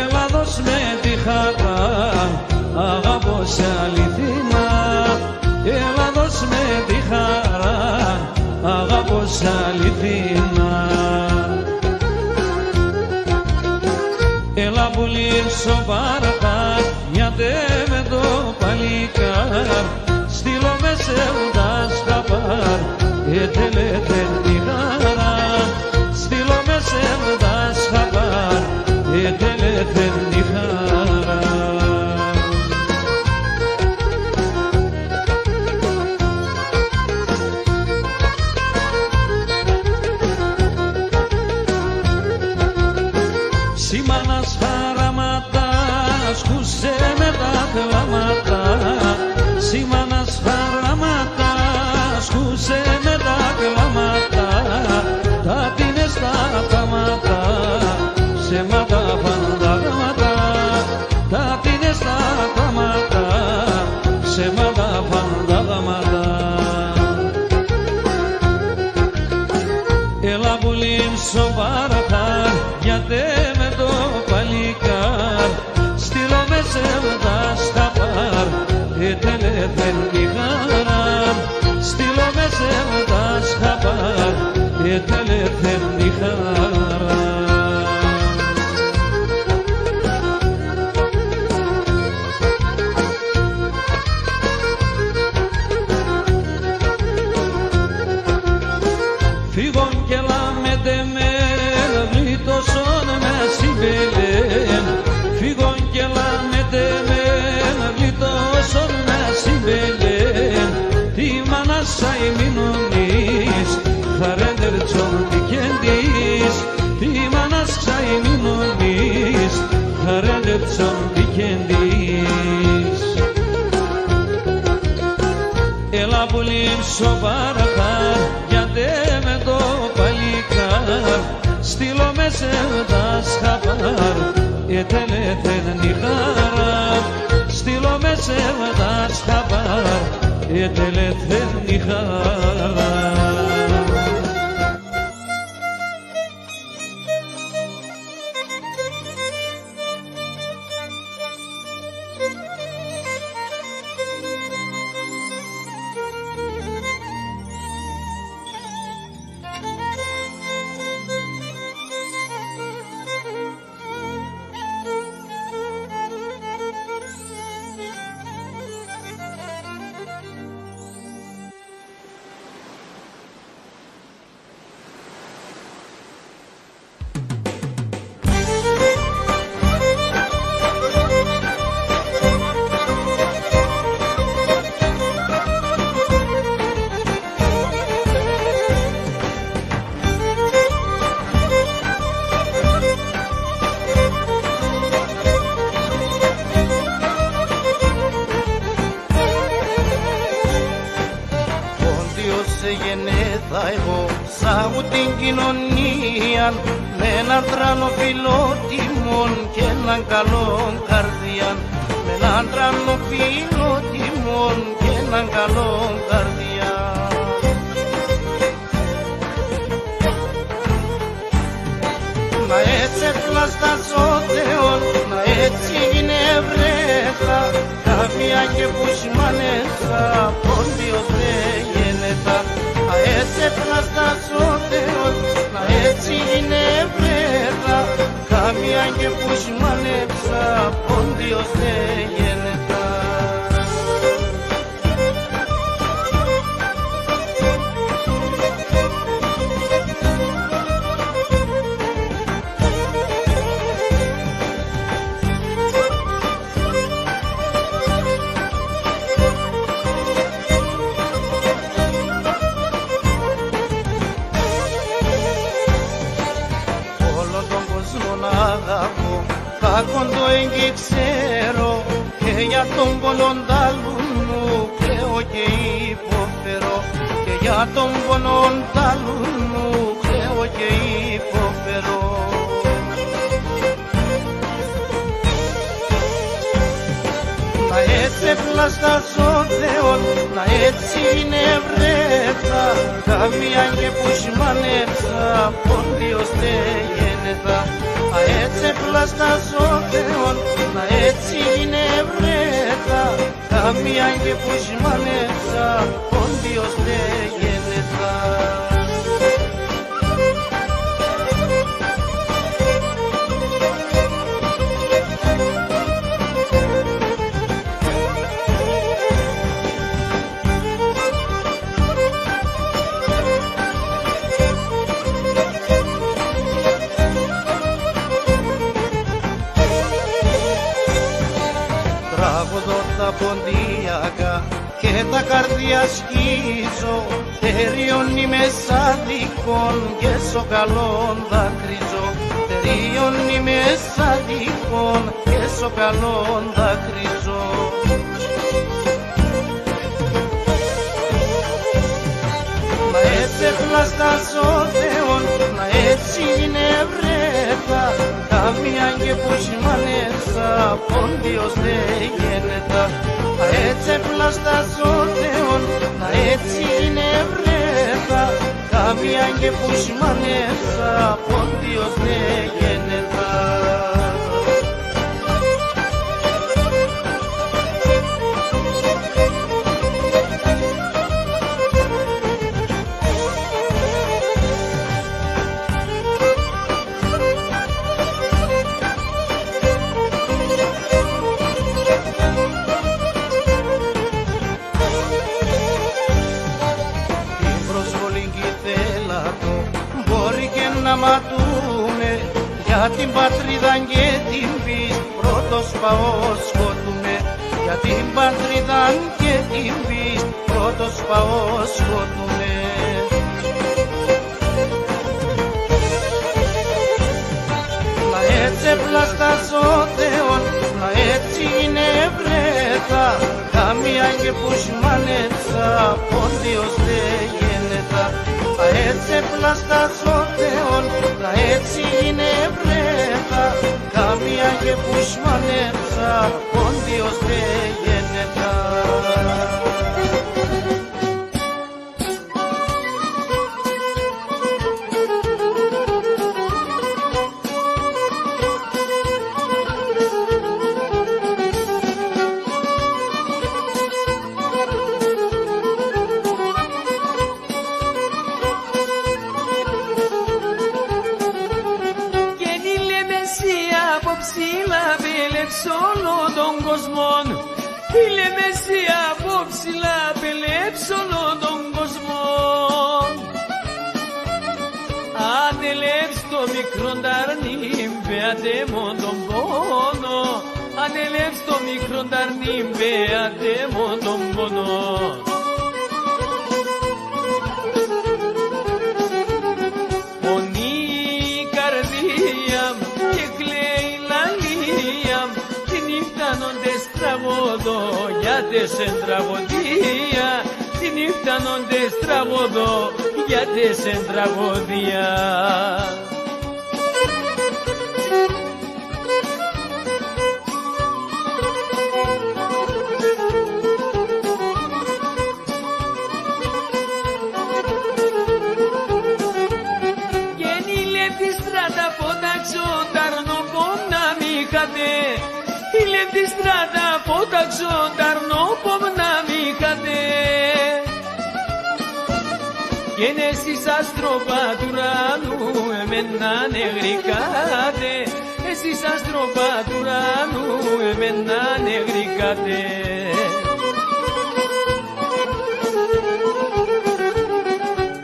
ela dos me dijara agabo se alithina, ela dos me dijara agabo se alithina. Ela bulir so barca μιατε με το παλικάρ, στείλω με σεβδάς χαπάρ, ετελέτε τη χαρά. Στείλω με σεβδάς χαπάρ, ετελέτε τη χαρά. Σήμανας χαράματα σκούσε με τα κλάματα, σήμανας χαράματα σκούσε με τα κλάματα, τα τίνες τα πράματα, ψέματα φαντάγματα, τα τίνες τα πράματα, ψέματα φαντάγματα. Έλα πουλήν σοβαραχάρ, γιατί με το παλικάρ, στείλω με σεβδάς χαπάρ, ετελέθεν τη χαρά. Στείλω με σεβδάς χαπάρ, ετελέθεν τη χαρά. Φύγον και λάμετε με γλίτωσον με συμπελέν, φύγον και λάμετε με γλίτωσον με συμπελέν, τη μανάσα ημινονής, χαρέντερτσον δικέντης, τη μανάσα ημινονής, χαρέντερτσον δικέντης. Έλα πουλήν σοβαραχάρ, γιατί με το παλικάρ, στείλω με σεβδάς χαπάρ, ετελέθεν τη χαρά. Στείλω με σεβδάς χαπάρ, ετελέθεν τη χαρά. την κοινωνία με έναν τρανό φιλότιμον και έναν καλό καρδιάν, με έναν τρανό φιλότιμον και έναν καλό καρδιάν. Να έτσι εφλαστάς ο Θεός, να έτσι γίνει γενέτα, καμία και που σημανέσα, πόντιος δεν γενέτα. Να έτσι πλάστα σώτεον, να έτσι είναι βρέτα, καμία και που σημανέσα, πόντιος δεν γενέτα. Κάκον το έγκυ ξέρω και για τον πονοντάλουν μου κλαίω και υποφέρω, και για τον πονοντάλουν μου κλαίω και υποφέρω. Να έτσι πλαστάζω Θεόν, να έτσι είναι βρέτα, καμία και που σημανέψα, πόντιος δεν γενέτα. Να έτσι πλαστάζω Θεόν, να έτσι είναι βρέτα, καμία και που σημανέψα, πόντιος δεν γενέτα. Τα ποντιακά και τα καρδιά σκίζω, τεριώνει μέσα δικών και στο καλόν δάκρυζω, τεριώνει μέσα δικών και στο καλόν δάκρυζω. Να έτσι πλαστάζω Θεόν, να έτσι είναι βρέτα, καμία και που σημανέσα, πόντιος δεν γενέτα. Να έτσι πλαστάζω Θεόν, να έτσι είναι βρέτα, καμία και που σημανέσα, πόντιος δεν γενέτα. Να ματούνε για την πατρίδα και την πίστη, πρώτος παός σκοτούνε. Για την πατρίδα και την πίστη, πρώτος παός σκοτούνε. Να έτσι πλαστάζω Θεόν, να έτσι είναι βρέτα, καμία και που σημανέτσα, πόντιος δεν γενέτα. Να έτσι πλαστάζω Θεόν, να έτσι είναι βρέτα, καμία και που σημανέτσα, πόντιος δεν γενέτα. Όλο τον κόσμο, η Λεμεσία από ψηλά πελέψει όλο τον κόσμο. Αν ελέψει το μικρό ταρνίμ, πέατε μόνο τον πόνο. Αν ελέψει το μικρό ταρνίμ, πέατε μόνο τον πόνο. Πονεί η καρδία και κλαίει η λαλία, νύχτανοντες τραγωδό γιατί σε τραγωδία, τη νύχτανοντες τραγωδό γιατί σε τραγωδία. Γεννήλε τη στράτα ποτάξω ταρνοπό να μη είχατε, Ήλιε τη στράτα φώταξο ταρνόπομ να μη χατέ. Και είναι εσείς άστροπα του ουρανού εμένα νεγρικάτε. Εσείς άστροπα του ουρανού εμένα νεγρικάτε.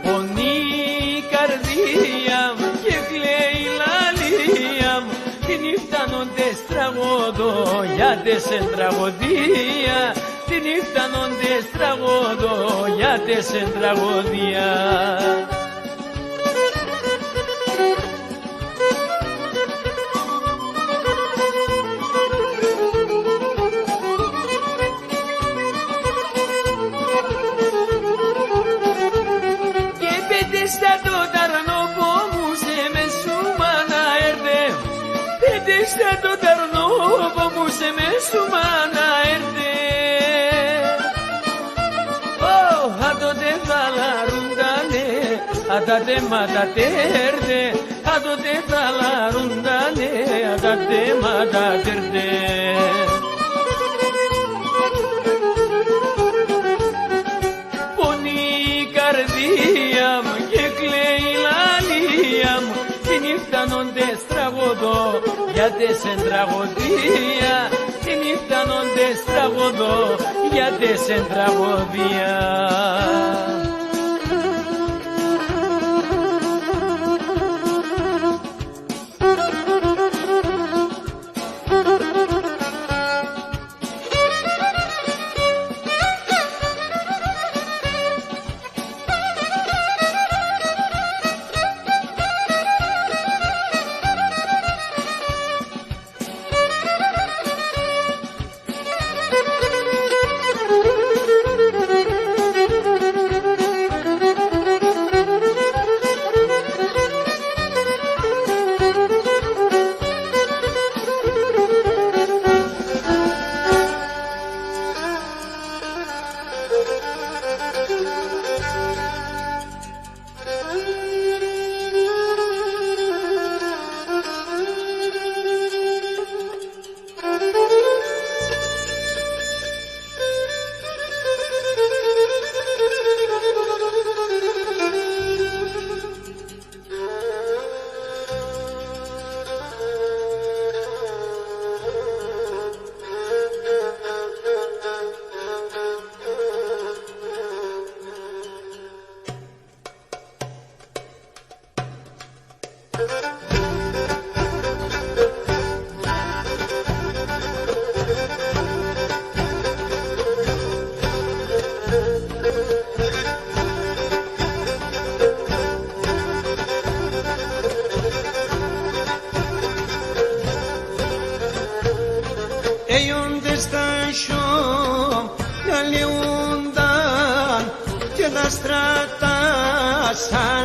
Πονεί η καρδία μου και κλαίει η λαλία μου. Τη νύχτανοντες τραγωδό γιατί σε τραγωδία. Τη νύχτανοντες τραγωδό γιατί σε τραγωδία. Στα το ταρνόπο μου σε με σούμα να έρθε. Πέντε στα το ταρνόπο μου σε με σούμα να έρθε. Ατότε θα λαρούντανε, αtate ματατέρτε. Ατότε θα λαρούντανε, αtate ματατέρτε. Πονεί η καρδία μου και κλαίει η λαλία μου. Τη νύχτανοντες τραγωδό γιατί σε τραγωδία. Τη νύχτανοντες τραγωδό γιατί σε τραγωδία.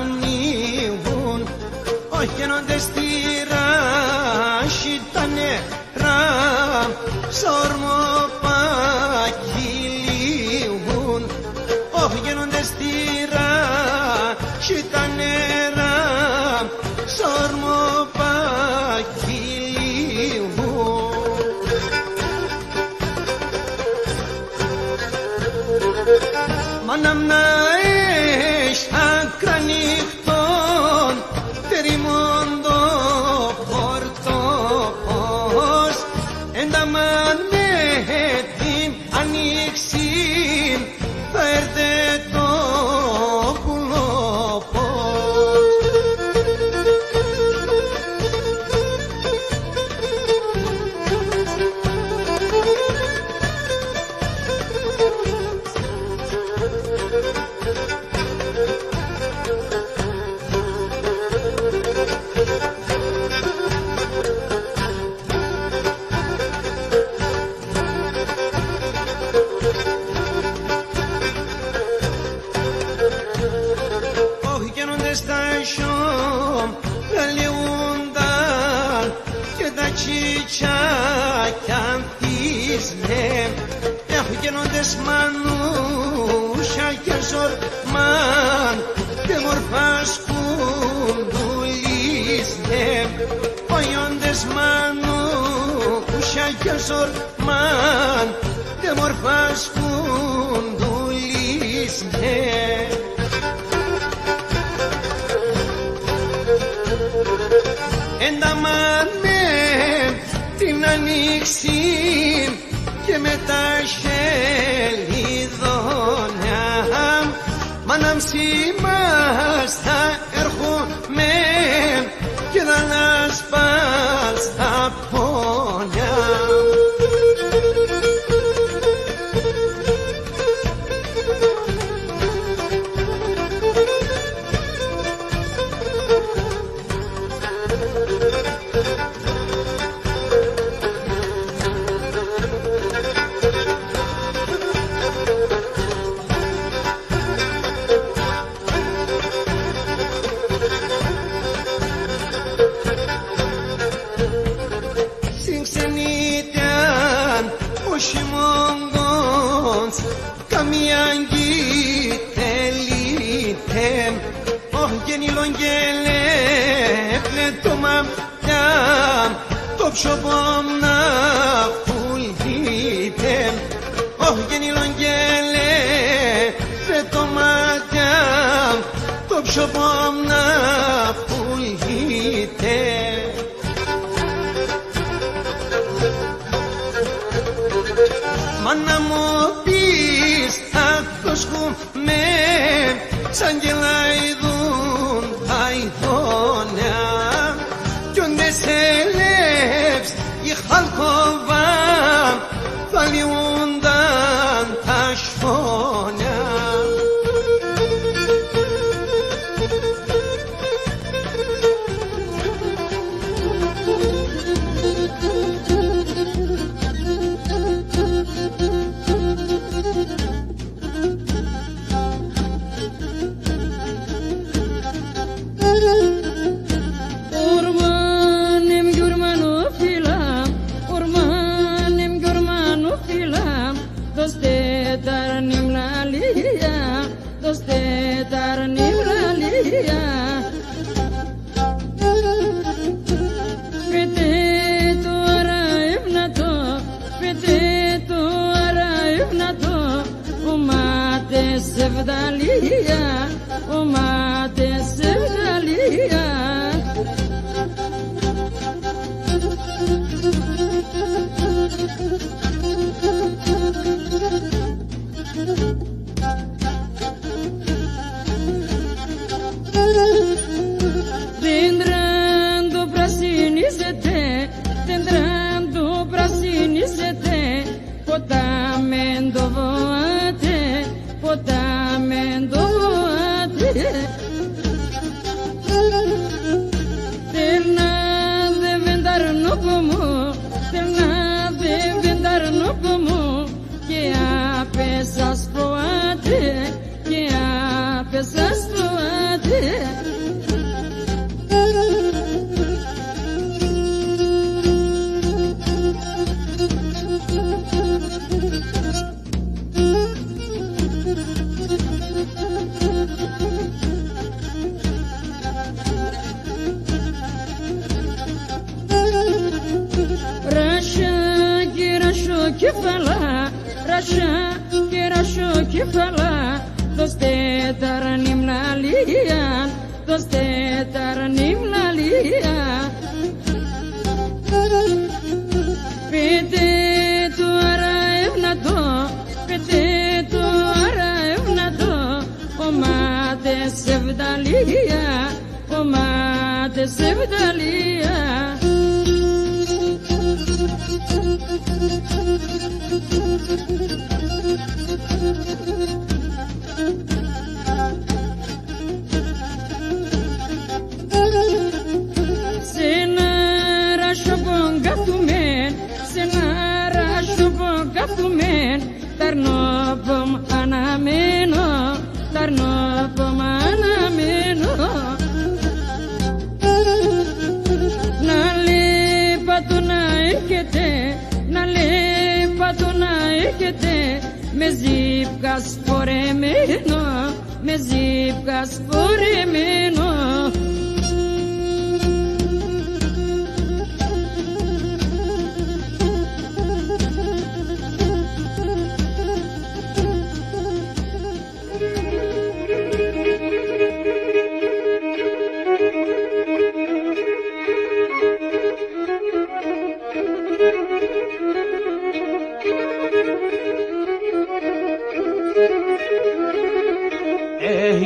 ανοίγουν, όχι γίνονται στη ράχη τα νερά, σορμοπάκι λύγουν, όχι γίνονται στη ράχη τα νερά, σορμοπάκι λύγουν. Μάνα να έχει άκρα νυχτών, περιμόν το πορτός, εντάμαν με την ανοίξη, θα έρθε το πουλόπος. Στα σιόμ λαλιούνταν και τα τσιτσάκια ανθίσνε, έχουν γίνοντες μανούσια και ζορμάν και μορφά σκουντουλίσνε, πογιόντες μανούσια Μασιά και Ζορμάν δε μορφά σκουντουλής Ένταμαν με την ανοίξη και με τα χελιδόνια μάναμ σήμας θα έρχομαι και θα λασπάς τα πόνια Shimongons kamiangi telitem oh genilongele pletomam tam topshobom na pulhitem oh genilongele pletomam tam topshobom na pulhitem Μα να μου πεις ακουσκούμε σαν γελάιδουν τα ειδόνια κι όντε σε λέψ η χαλκοβά θα λιούνταν τα σφόνια Sevdalia, o mate sevdalia Tendrando prasinizete Potamendo voate Potamendo voate Terna de vendar no como Terna de vendar no como Que a pesas voate Que a pesas voate Rasha kefala doste taranim lalian doste taranim lalian pete tu araevnato o mate sevdalia Senara shobon gatumen tarnopom anameno Nale patuna ekete me zipkas poremeno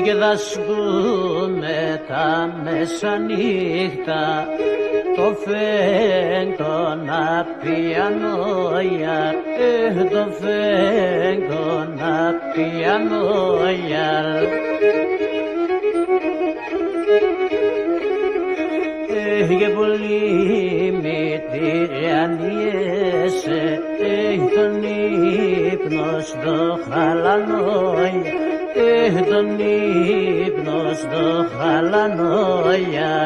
και δασκούμε τα μεσανύχτα το φέγγο να πιανόια, το φέγγο να πιανόια. Και πολύ μητριανιέσαι, τον ύπνο στο χαλανόια, τον ύπνο στο χαλανόια.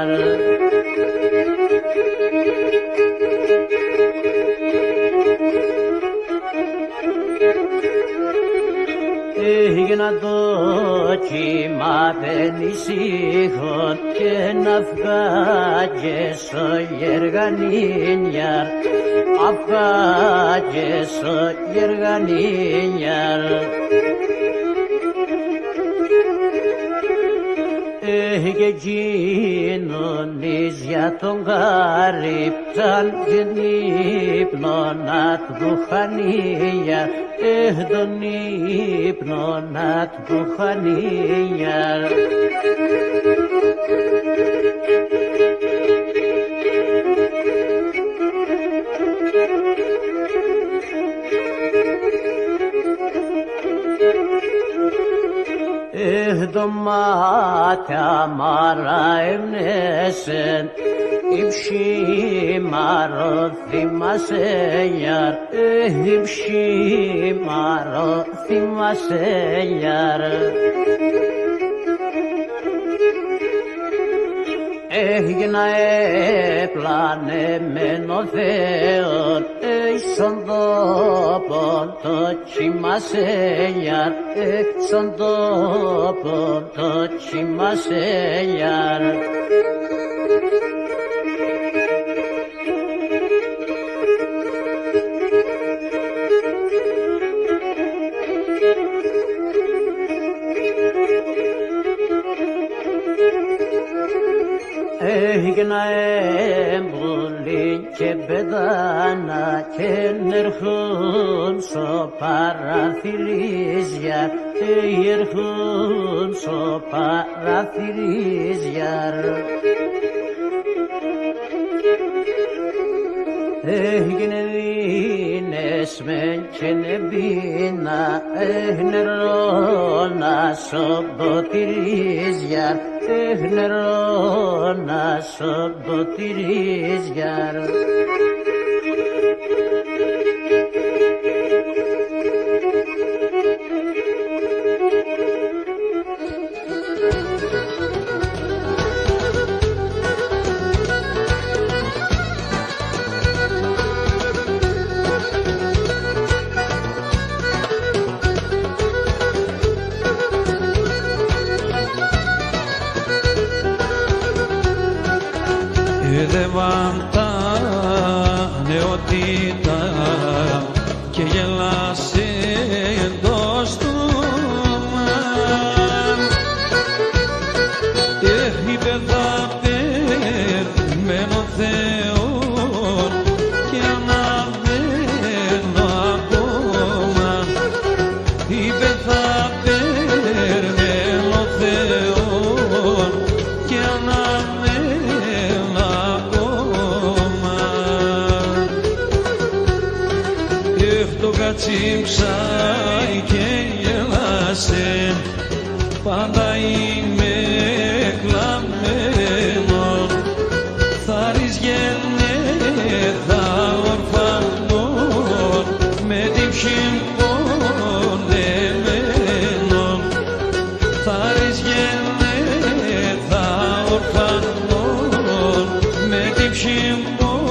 Για το κύμα δεν ησύχων και να βγάγες ο γεργανίνιαρ, βγάγες ο γεργανίνιαρ. Και εκείνονες για τον γάριψαν και ύπνο να του χανία, τον ύπνο να του χανία. Το μάτια μάρα εμνέσεν, υψήμαρο θυμάσαι γιαρ, υψήμαρο θυμάσαι γιαρ. Έγινα επλανεμένο Θεόν, στον τόπο το κοιμάσαι γιαρ, στον τόπο το κοιμάσαι γιαρ. Έγινα έμπολη και πεδάνα και νερχούν στο παραθυρίζια, ερχούν στο παραθυρίζια. Έγινε δίνες μεν και νεμπίνα, νερό να σομποτηρίζια, νερό να σομποτηρίζια. Είδευαν τα νεότητα και γελάσε το στόμα. Είπε θα περιμένω Θεόν και αναβαίνω ακόμα. Είπε θα περιμένω Θεόν και αναβαίνω ακόμα. Το κατσίψαει και γελάσε, πάντα είμαι κλαμμένο. Θα ριζγένε θα ορφανώ με την ψυχή πονεμένο. Θα ριζγένε θα ορφανώ με την ψυχή πονεμένο.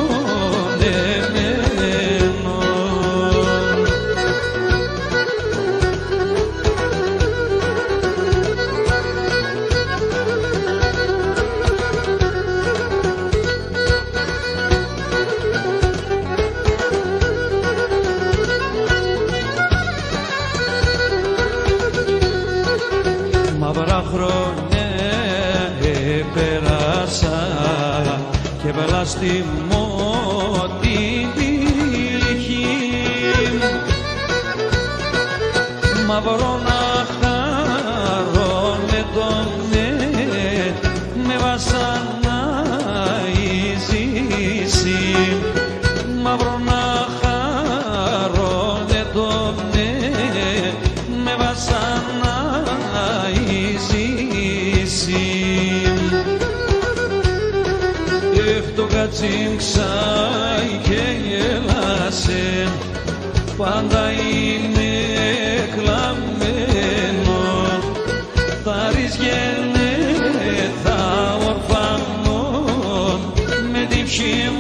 Μαύρα χρόνια πέρασα και πλαστή μου την τύχη. Μαύρο να χαρώ με το κατσίνξαει και γέλασε, πάντα είναι κλαμμένο. Θα ριζγένε τα ορφανών με την ψυχή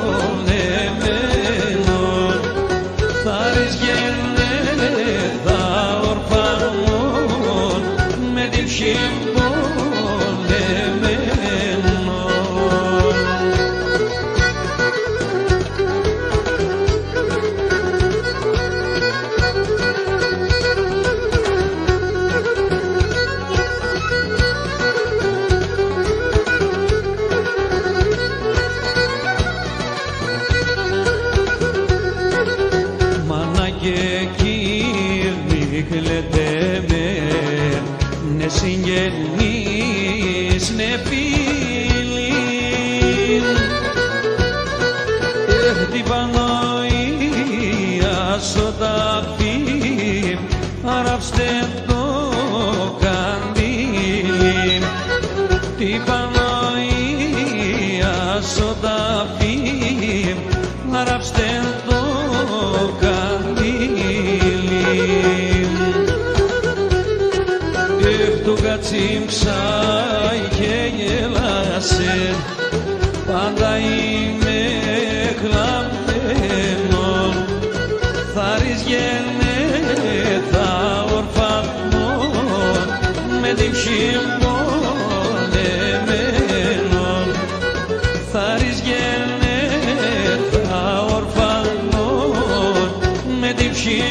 πονεμένων. Θα ριζγένε τα ορφανών με την ψυχή συγγενείς ναι φίλοι, την Πανοία σωταφή, αραψτε το καντήλι. Την Πανοία σωταφή, αραψτε το καντήλι. Το κατσίμψαει και γέλασε, πάντα είμαι κλαμμένο. Θα ριζγένε τα ορφανών με την ψυχή πονεμένων. Θα ριζγένε τα ορφανών με την ψυχή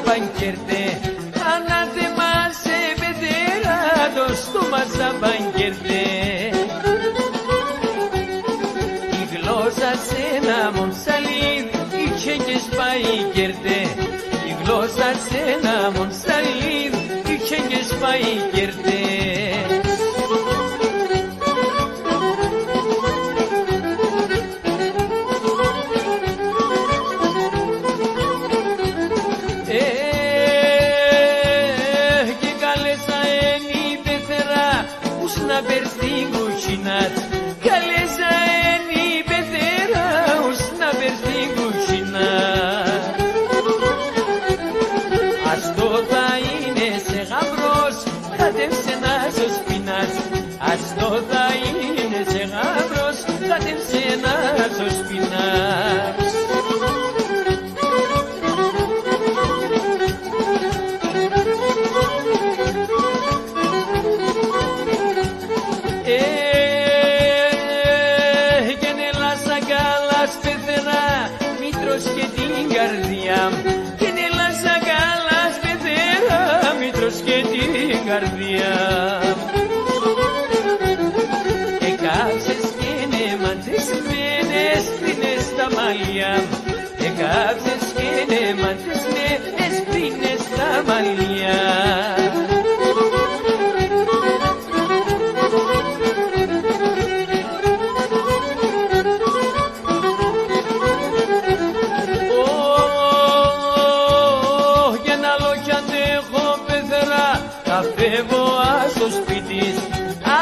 Banquerte, anatema se vedera dos tomas a banquerte. Η γλώσσα σε ένα μονσαλίδι είχε και σπαϊκέρτε. Η γλώσσα σε ένα μονσαλίδι είχε και σπαϊκέρτε. να περθεί κουτσινάτ. Καλέσα είναι η πεθέρα ως να περθεί κουτσινάτ. Αυτό θα είναι σε γαμπρός, κατεύσε να σου σπινάς. Αυτό θα είναι σε γαμπρός, κατεύσε να σου σπινάς. Και την καρδιά και έλα σαν καλάς πεθέρα, μήτρος και την καρδιά. Εκάψες και είναι μαντεσμένες πρίνες στα μαλλιά. Εκάψες και είναι μαντεσμένες πρίνες στα μαλλιά. Θα φεύγω στο σπίτι,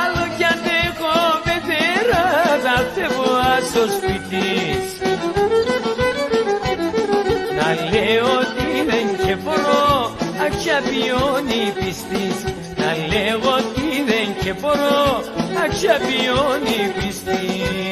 άλλο κι αν έχω πεθέρα, θα φεύγω στο σπίτι. λέω ότι δεν και μπορώ, αξιαπιώνει πιστής. Να λέγω ότι δεν και μπορώ, αξιαπιώνει πιστής.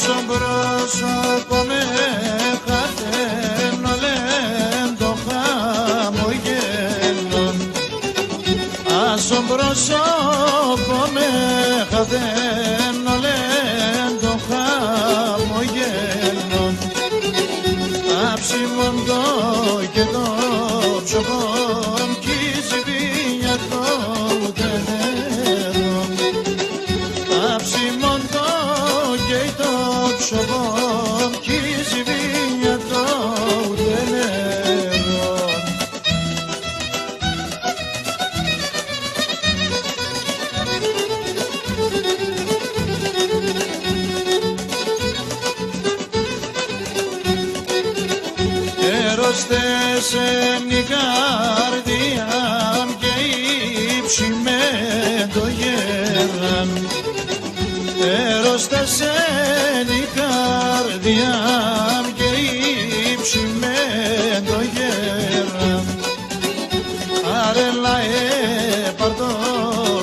Άσο πρόσωπο με χαθαίνω λέν το χαμογέλο. Άσο πρόσωπο με χαθαίνω λέν το χαμογέλο. Άψιμον το και το ψωχόν κι η ζημία το τενέρο. Άψιμον το και το ψωχόν κι η ζημία το τενέρο. Έρωστες εν η καρδιά και ύψη με το γέραν. Έρωστες εν η καρδιά και ύψη με το γέραν. Άρελα έπαρ το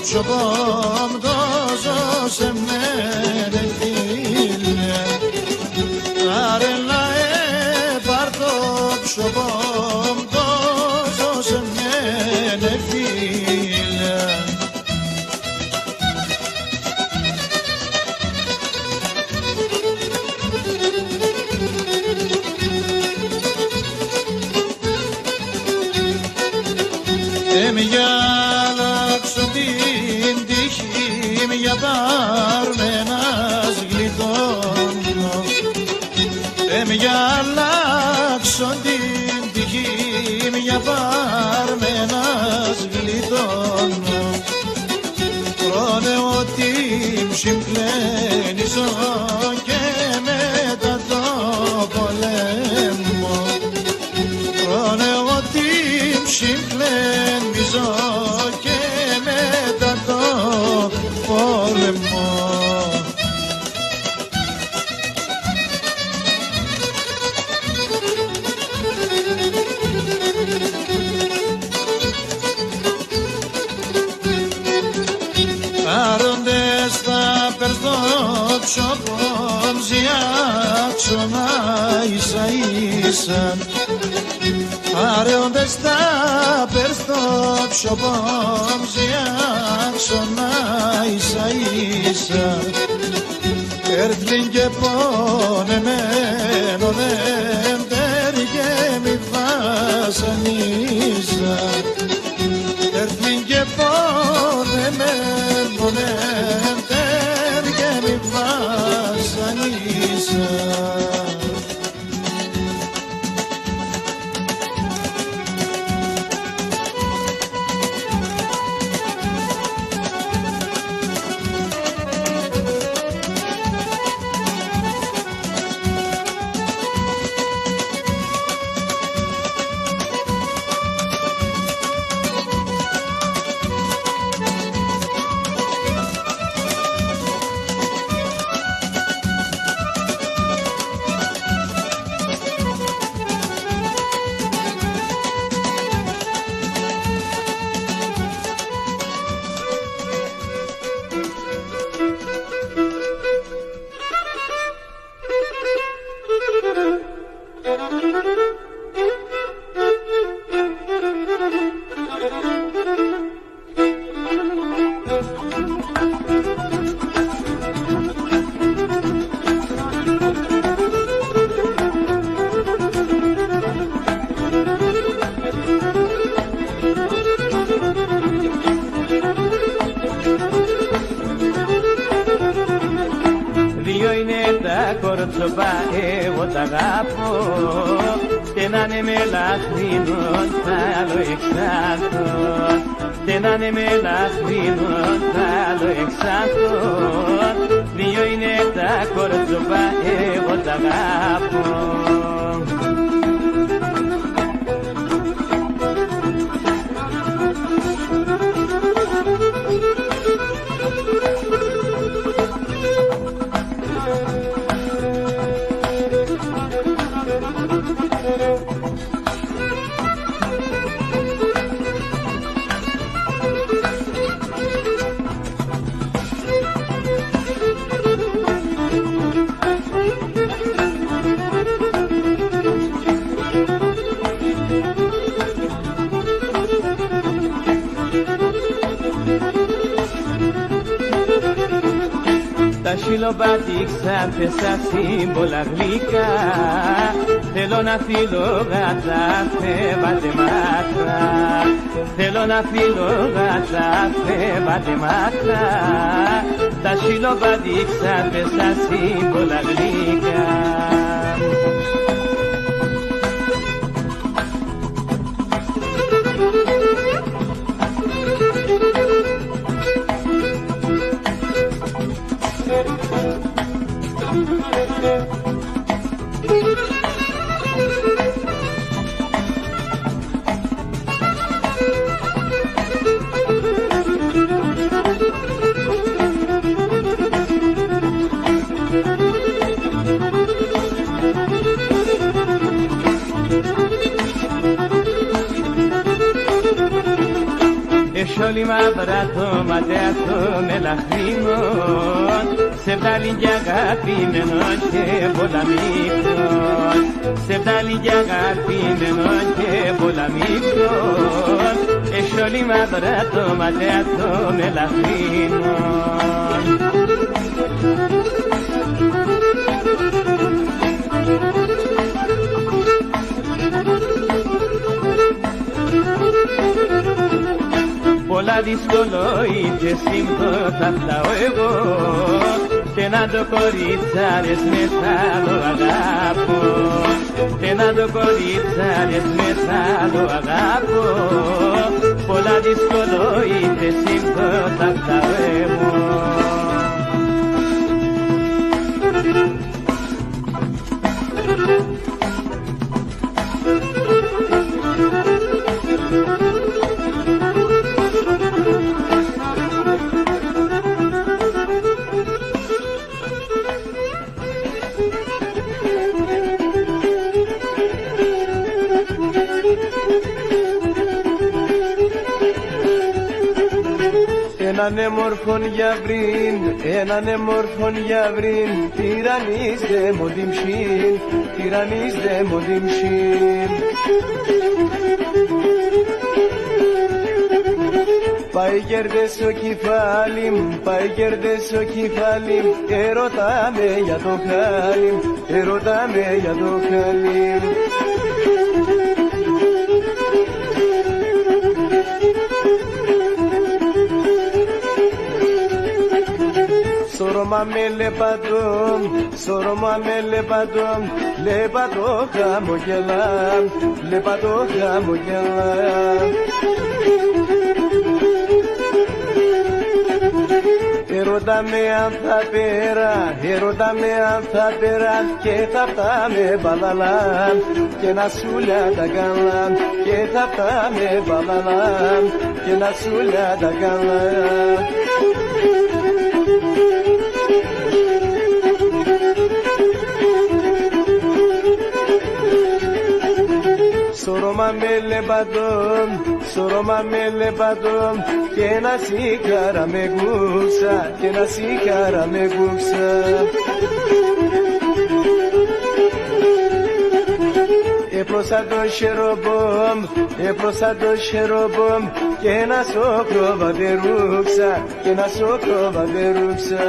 ψωπόμ το ζώσε μένε φίλε. Άρελα έπαρ το ψωπόμ το ζώσε μένε φίλε. Για αλλάξω την τύχη, για πάρμενας γλιτώνω. Για αλλάξω την τύχη, για πάρμενας γλιτώνω. Πρόνε ότι συμπλένιζω και μετά το πολέμο. Πρόνε ότι συμπλένιζω και μετά το πόλεμο. Άροντες θα περθώ ψωπом ζιάξωνα ίσα ίσα. Άροντες θα περθώ ψωπom ζιάξωνα ίσα ίσα. Έρθλιν και πόνεμένο δέντερ και μη βασανίζα. Έρθλιν και πόνεμένο δέντερ και μη βασανίζα. κορτσοπά εγώ τ' αγαπώ και να είναι με λαχρινόν τ' άλλο εξάρτω και να είναι με λαχρινόν τ' άλλο εξάρτω δύο είναι τα κορτσοπά εγώ τ' αγαπώ. μπατήξα πέσα σύμβολα γλυκά. Θέλω να φύλλω γατά, φεύγατε μάτρα. Θέλω να φύλλω γατά, φεύγατε μάτρα. Τα σιλοπατήξα πέσα σύμβολα γλυκά. Εσόλοι μαύρατο ματέατο με λαχρίμων, σε βγάλει για αγαπημένον και πολλά μικρόν. Σε βγάλει για αγαπημένον και πολλά μικρόν. Εσόλοι μαύρατο ματέατο με λαχρίμων. Πολλά δύσκολο είτε σύμπτωτα θα φτάω εγώ και να το κορίτσαρες μετά το αγάπω. Και να το κορίτσαρες μετά το αγάπω. Πολλά δύσκολο είτε σύμπτωτα θα φτάω εγώ. Έναν έμορφον γιαβρίν, έναν έμορφον γιαβρίν, τυραννίζε μοντιμσίν, τυραννίζε μοντιμσίν. Πάει κέρδες ο κεφάλι μου, πάει κέρδες ο κεφάλι μου, ερωτάμε για το χάλι μου, ερωτάμε για το χάλι μου. Soroma me lepadum, soroma me lepadum, lepado kamogelam, lepado kamogelam. Ερωτάμε αν θα πέρα, ερωτάμε αν θα πέρα και θα φτάμε μπαλαλάμ και να σούλια τα καλά και θα φτάμε μπαλαλάμ και να σούλια τα καλά. Soroma me lepadum, soroma me lepadum, que na sikara me gusta, que na sikara me gusta. Eprosado xerobom, eprosado xerobom, que na sokrova veruxa, que na sokrova veruxa.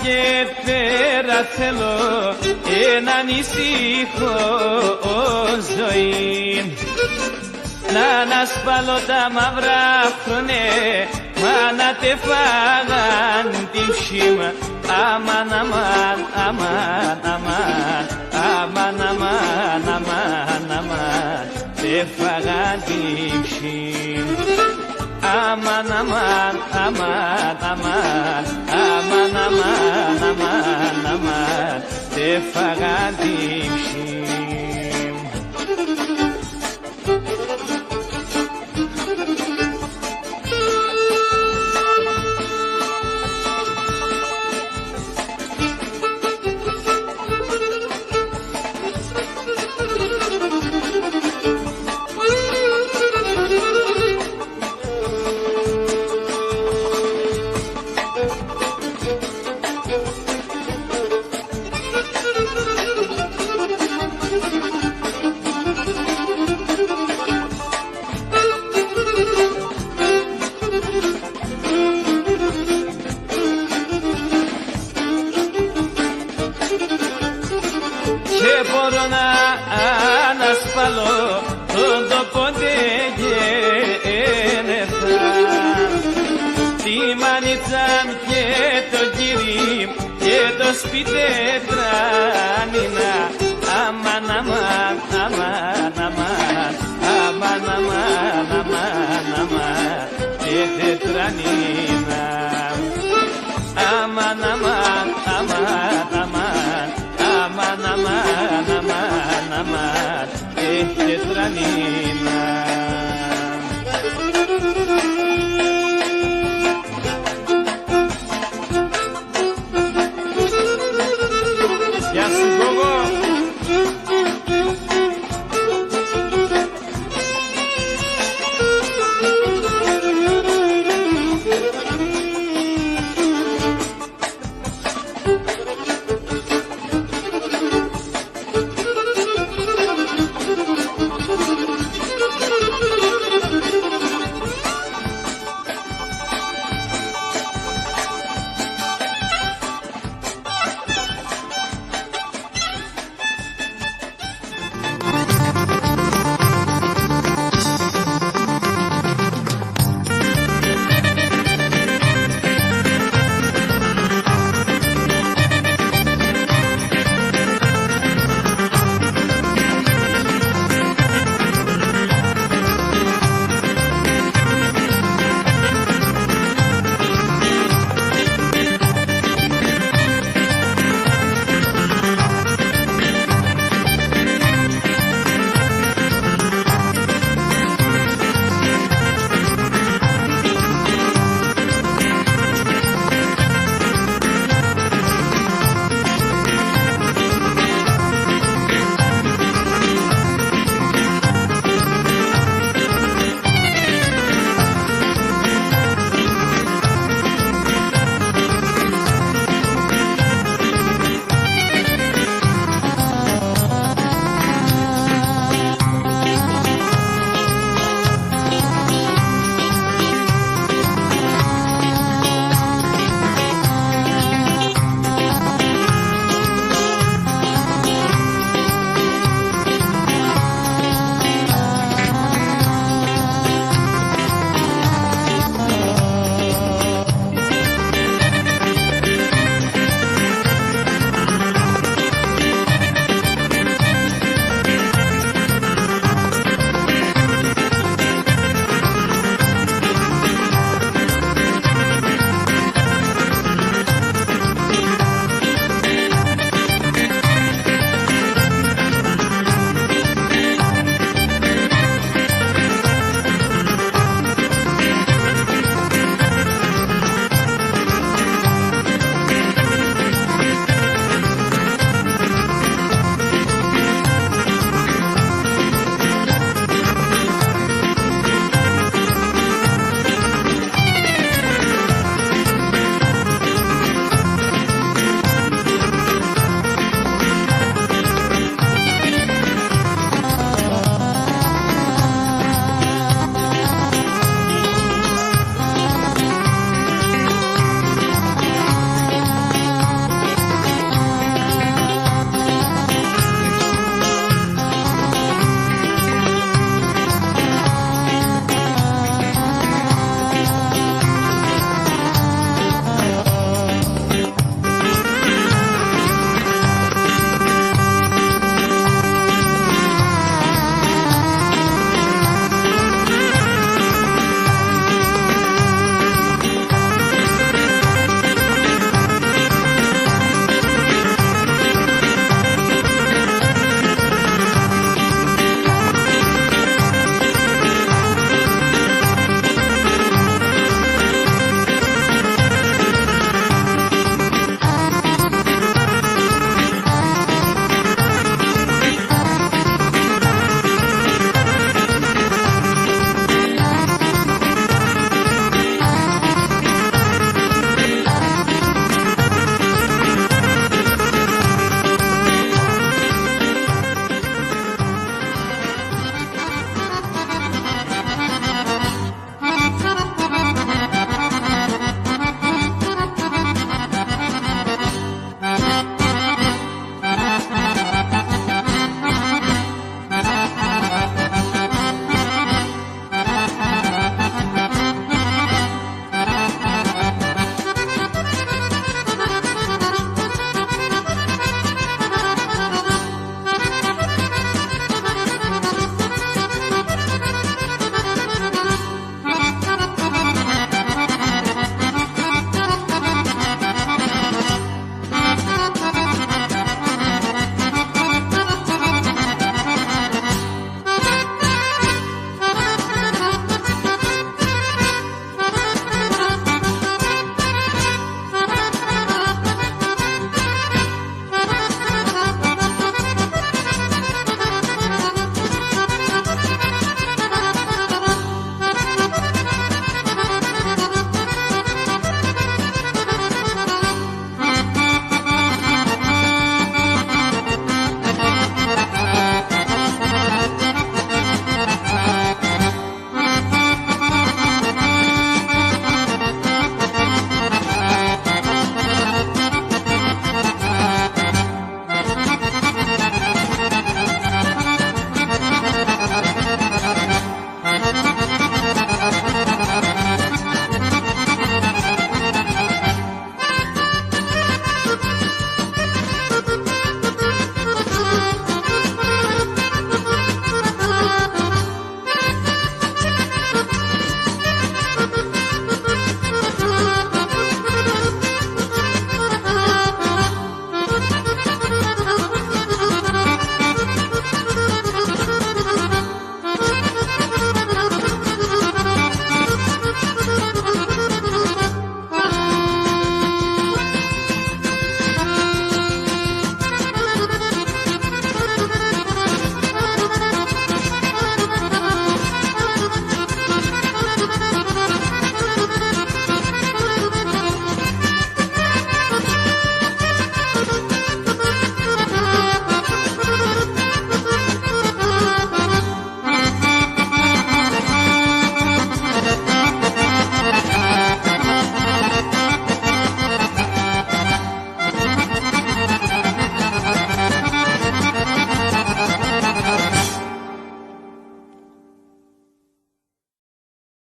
και πέρα θέλω έναν ησύχο ζωή. Να ανασπάλω τα μαύρα χρονέ, μα να τε φάγαν την ψήμα. Αμάν, αμάν, αμάν, αμάν, αμάν, αμάν, αμάν, αμάν, τε φάγαν την ψήμα. Αμάν, αμάν, αμάν, αμάν, αμάν, αμάν, αμάν, αμάν, τε φάγαν την ψήμα. Και μπορώ να ανασπαλώ τον τόπο γένεθα, τη μανιτσάν και το γυρίμ και το σπιτέτρανινα. Αμάν, αμάν, αμάν, αμάν, αμάν, αμάν, αμάν, αμάν, και τετρανίνα. Αμάν, αμάν, αμάν, αμάν, αμάν, αμάν, αμάν, αμάν, τετρανίνα.